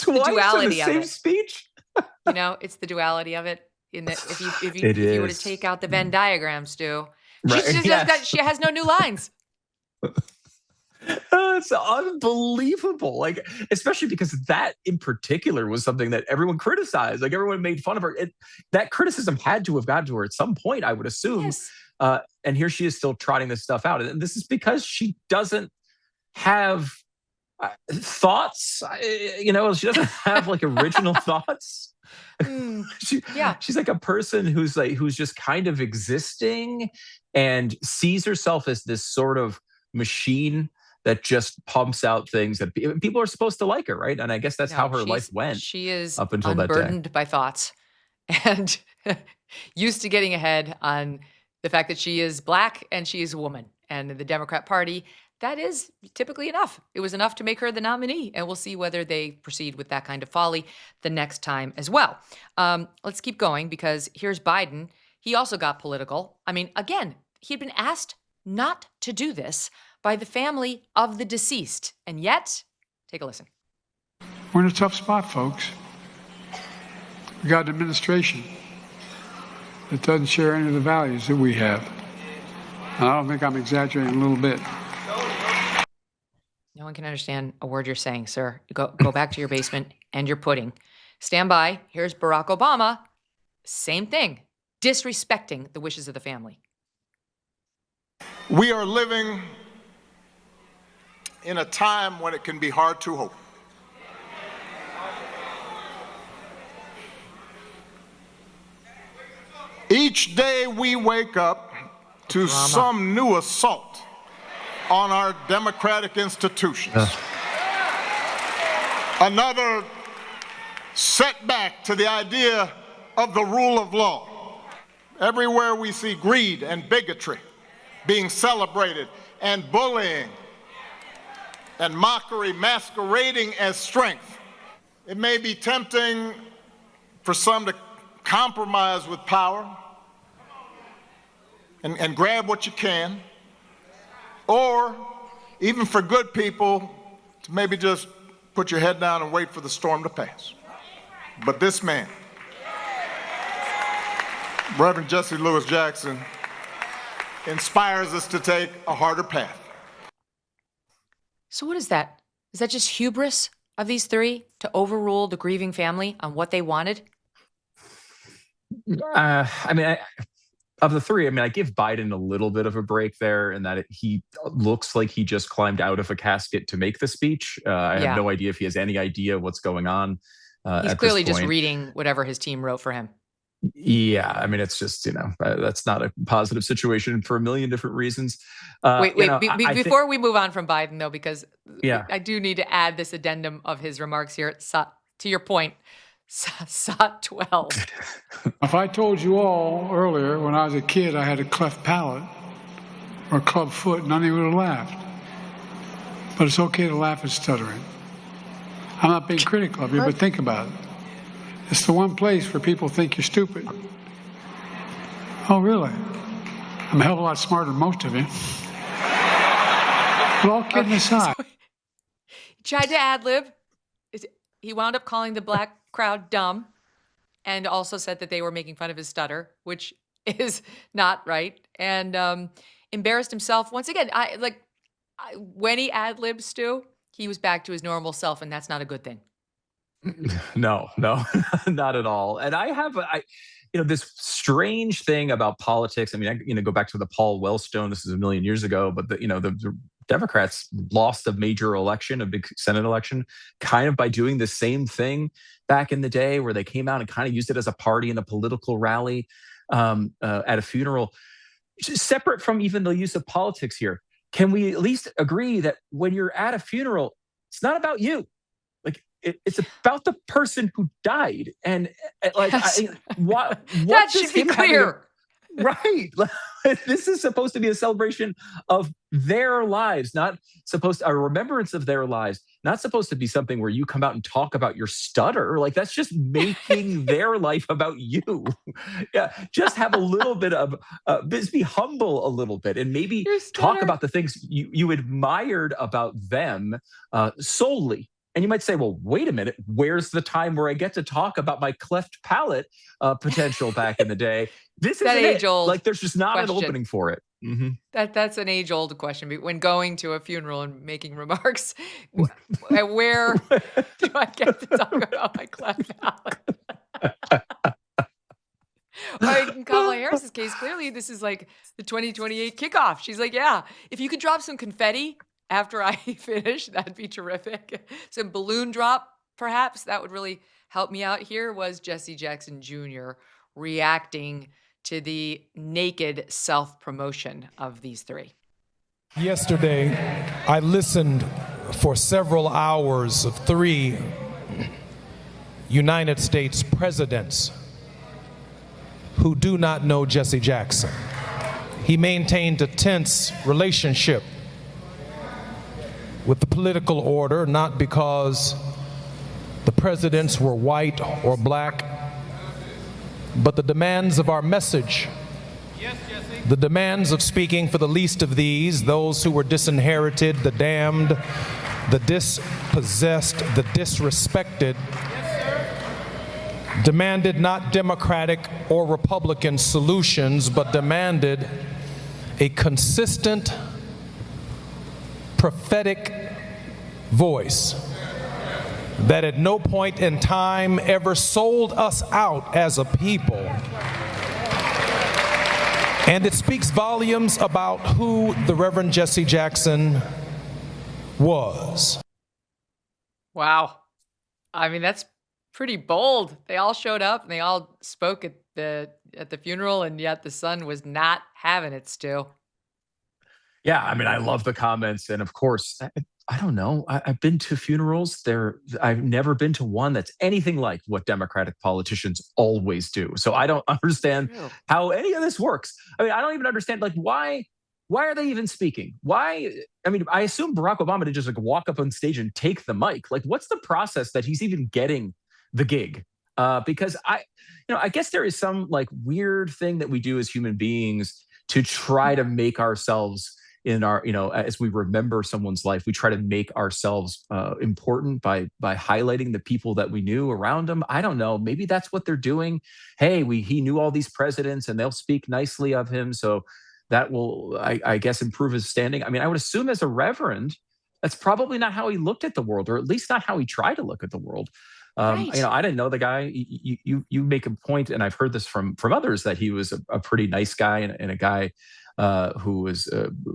the duality in the same of it. speech. It's the duality of it. In that, if you were to take out the Venn diagram, Stu, she has no new lines. It's unbelievable. Especially because that in particular was something that everyone criticized. Everyone made fun of her. That criticism had to have gotten to her at some point, I would assume. Yes. And here she is still trotting this stuff out. And this is because she doesn't have thoughts. She doesn't have original thoughts. She's a person who's just kind of existing and sees herself as this sort of machine that just pumps out things that people are supposed to like her, right? And I guess that's how her life went. She is up until that day. Unburdened by thoughts and used to getting ahead on the fact that she is Black and she is a woman. And the Democrat Party, that is typically enough. It was enough to make her the nominee. And we'll see whether they proceed with that kind of folly the next time as well. Let's keep going because here's Biden. He also got political. I mean, again, he had been asked not to do this by the family of the deceased. And yet, take a listen. We're in a tough spot, folks. We got an administration that doesn't share any of the values that we have. And I don't think I'm exaggerating a little bit. No one can understand a word you're saying, sir. Go back to your basement and your pudding. Stand by. Here's Barack Obama. Same thing. Disrespecting the wishes of the family. We are living in a time when it can be hard to hope. Each day we wake up to some new assault on our democratic institutions. Another setback to the idea of the rule of law. Everywhere we see greed and bigotry being celebrated, and bullying and mockery masquerading as strength. It may be tempting for some to compromise with power and grab what you can, or even for good people to maybe just put your head down and wait for the storm to pass. But this man, Reverend Jesse Louis Jackson, inspires us to take a harder path. So what is that? Is that just hubris of these three to overrule the grieving family on what they wanted? Of the three, I give Biden a little bit of a break there in that he looks like he just climbed out of a casket to make the speech. I have no idea if he has any idea what's going on. He's clearly just reading whatever his team wrote for him. Yeah, it's just, that's not a positive situation for a million different reasons. Before we move on from Biden, though, because I do need to add this addendum of his remarks here. To your point, SOT 12. If I told you all earlier when I was a kid I had a cleft palate or a club foot, none of you would have laughed. But it's okay to laugh at stuttering. I'm not being critical of you, but think about it. It's the one place where people think you're stupid. Oh, really? I'm a hell of a lot smarter than most of you. But all kidding aside. So he tried to ad-lib. He wound up calling the black crowd dumb and also said that they were making fun of his stutter, which is not right, and embarrassed himself. Once again, when he ad-libs, Stu, he was back to his normal self, and that's not a good thing. No, not at all. And I have, this strange thing about politics. I go back to the Paul Wellstone. This is a million years ago, but the Democrats lost a major election, a big Senate election, kind of by doing the same thing back in the day, where they came out and kind of used it as a party and a political rally at a funeral. Separate from even the use of politics here, can we at least agree that when you're at a funeral, it's not about you? It's about the person who died, and what that should be clear, right? This is supposed to be a celebration of their lives, not supposed to, a remembrance of their lives, not supposed to be something where you come out and talk about your stutter. That's just making their life about you. Yeah, just have a little bit of, just be humble a little bit, and maybe talk about the things you admired about them solely. And you might say, well, wait a minute, where's the time where I get to talk about my cleft palate potential back in the day? This is that age-old there's just not question. An opening for it. Mm-hmm. That's an age-old question. When going to a funeral and making remarks, where do I get to talk about my cleft palate? In Kamala Harris's case, clearly this is like the 2028 kickoff. She's like, yeah, if you could drop some confetti after I finish, that'd be terrific. Some balloon drop, perhaps, that would really help me out. Here was Jesse Jackson Jr. reacting to the naked self-promotion of these three. Yesterday, I listened for several hours of three United States presidents who do not know Jesse Jackson. He maintained a tense relationship with the political order, not because the presidents were white or black, but the demands of our message, the demands of speaking for the least of these, those who were disinherited, the damned, the dispossessed, the disrespected, demanded not Democratic or Republican solutions, but demanded a consistent, prophetic voice that at no point in time ever sold us out as a people. And it speaks volumes about who the Reverend Jesse Jackson was. Wow. That's pretty bold. They all showed up and they all spoke at the at the funeral, and yet the son was not having it, Stu. Yeah, I mean, I love the comments, and of course, I don't know. I've been to funerals. I've never been to one that's anything like what Democratic politicians always do. So I don't understand how any of this works. I mean, I don't even understand like why are they even speaking? Why? I mean, I assume Barack Obama didn't just like walk up on stage and take the mic. Like, what's the process that he's even getting the gig? Because I guess there is some like weird thing that we do as human beings to try to make ourselves in our, as we remember someone's life, we try to make ourselves important by highlighting the people that we knew around them. I don't know. Maybe that's what they're doing. Hey, he knew all these presidents, and they'll speak nicely of him, so that will, I guess, improve his standing. I mean, I would assume as a reverend, that's probably not how he looked at the world, or at least not how he tried to look at the world. Right. I didn't know the guy. You make a point, and I've heard this from others, that he was a pretty nice guy and a guy who was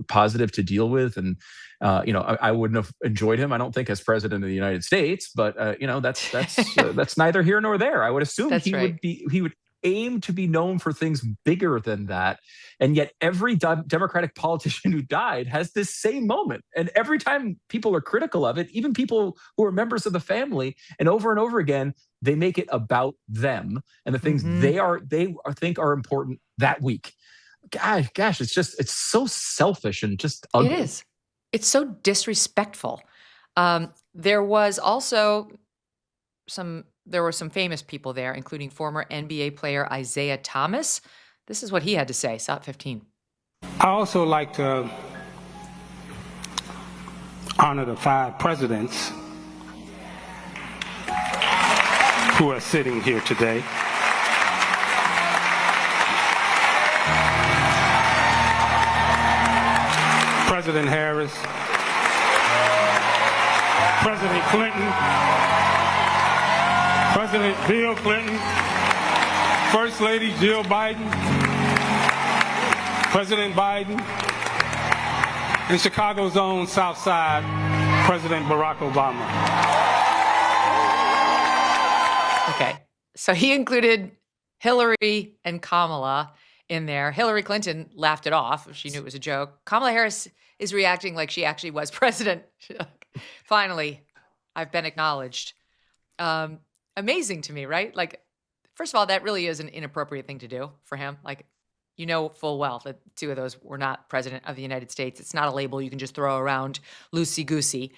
positive to deal with. And, I wouldn't have enjoyed him, I don't think, as president of the United States, but, that's neither here nor there. I would assume he would aim to be known for things bigger than that. And yet every Democratic politician who died has this same moment. And every time people are critical of it, even people who are members of the family, and over again, they make it about them and the things they think are important that week. Gosh, it's so selfish and just ugly. It is. It's so disrespectful. There were some famous people there, including former NBA player Isaiah Thomas. This is what he had to say. SOT 15. I also like to honor the 5 presidents who are sitting here today. President Harris, President Clinton, President Bill Clinton, First Lady Jill Biden, President Biden, and Chicago's own South Side, President Barack Obama. Okay, so he included Hillary and Kamala in there. Hillary Clinton laughed it off. She knew it was a joke. Kamala Harris is reacting like she actually was president. Finally, I've been acknowledged. Amazing to me, right? Like, first of all, that really is an inappropriate thing to do for him. Like, you know full well that 2 of those were not president of the United States. It's not a label you can just throw around loosey-goosey.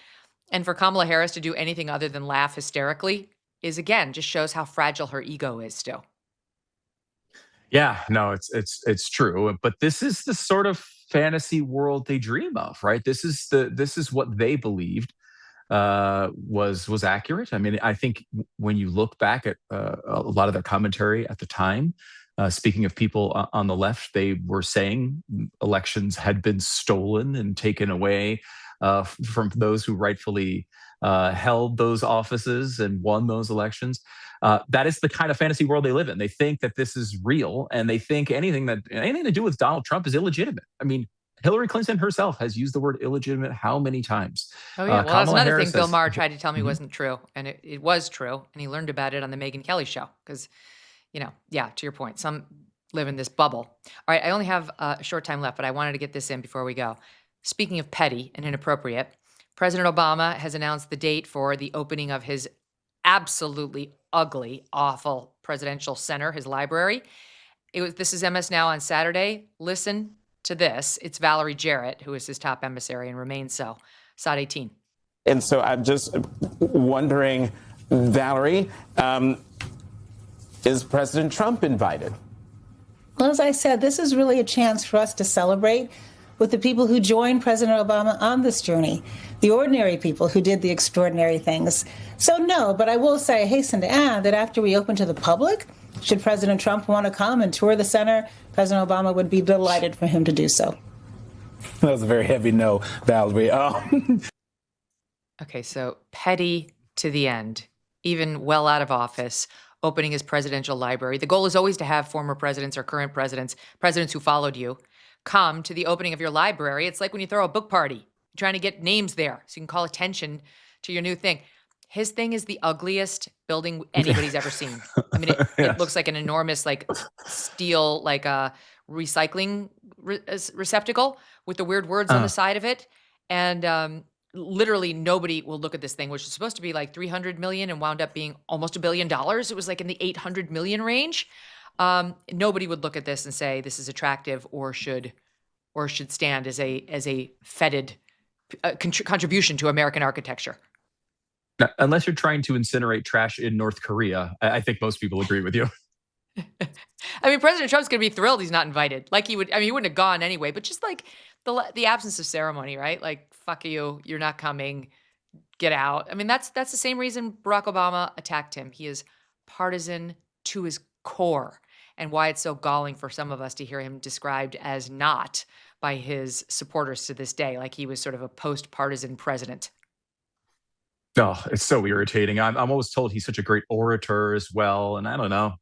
And for Kamala Harris to do anything other than laugh hysterically is, again, just shows how fragile her ego is still. Yeah, no, it's true. But this is the sort of fantasy world they dream of, right? This is what they believed was accurate. I mean, I think when you look back at a lot of their commentary at the time, speaking of people on the left, they were saying elections had been stolen and taken away from those who rightfully held those offices and won those elections. That is the kind of fantasy world they live in. They think that this is real, and they think anything to do with Donald Trump is illegitimate. I mean, Hillary Clinton herself has used the word illegitimate how many times? Oh, yeah. Well, that's another thing Bill Maher tried to tell me wasn't true. And it was true. And he learned about it on the Megyn Kelly show. Because, to your point, some live in this bubble. All right, I only have a short time left, but I wanted to get this in before we go. Speaking of petty and inappropriate, President Obama has announced the date for the opening of his absolutely ugly, awful presidential center, his library. This is MS Now on Saturday. Listen to this. It's Valerie Jarrett, who is his top emissary and remains so. SOT 18. And so I'm just wondering, Valerie, is President Trump invited? Well, as I said, this is really a chance for us to celebrate with the people who joined President Obama on this journey, the ordinary people who did the extraordinary things. So no, but I will say, I hasten to add that after we open to the public, should President Trump want to come and tour the center, President Obama would be delighted for him to do so. That was a very heavy no, Valerie. Okay, so petty to the end, even well out of office, opening his presidential library. The goal is always to have former presidents or current presidents who followed you, come to the opening of your library. It's like when you throw a book party, you're trying to get names there so you can call attention to your new thing. His thing is the ugliest building anybody's ever seen. I mean, it Yes. looks like an enormous like steel, like a recycling receptacle with the weird words on the side of it. And literally nobody will look at this thing, which is supposed to be like 300 million and wound up being almost $1 billion. It was like in the 800 million range. Nobody would look at this and say this is attractive or should stand as a feted contribution to American architecture. Now, unless you're trying to incinerate trash in North Korea, I think most people agree with you. I mean, President Trump's going to be thrilled he's not invited. Like he would, I mean, he wouldn't have gone anyway, but just like the absence of ceremony, right? Like, fuck you, you're not coming, get out. I mean, that's the same reason Barack Obama attacked him. He is partisan to his core, and why it's so galling for some of us to hear him described as not by his supporters to this day, like he was sort of a post-partisan president. Oh, it's so irritating. I'm always told he's such a great orator as well, and I don't know.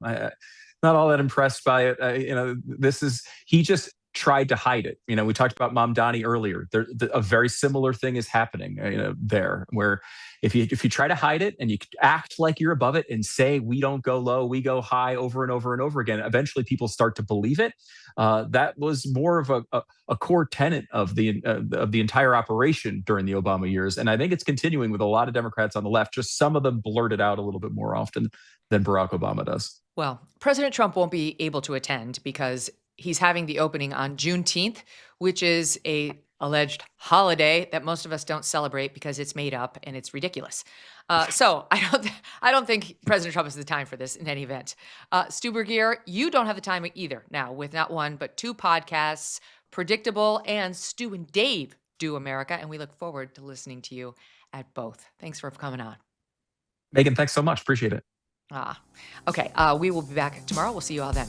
Not all that impressed by it. He just tried to hide it. We talked about Mamdani earlier. A very similar thing is happening there, where if you try to hide it and you act like you're above it and say we don't go low, we go high over and over and over again, eventually people start to believe it. That was more of a core tenet of the entire operation during the Obama years, and I think it's continuing with a lot of Democrats on the left. Just some of them blurt it out a little bit more often than Barack Obama does. Well, President Trump won't be able to attend because he's having the opening on Juneteenth, which is a alleged holiday that most of us don't celebrate because it's made up and it's ridiculous. So I don't think President Trump has the time for this in any event. Stu Burguiere, you don't have the time either now with not one, but two podcasts, Predictable and Stu and Dave Do America. And we look forward to listening to you at both. Thanks for coming on. Megyn, thanks so much. Appreciate it. Okay. We will be back tomorrow. We'll see you all then.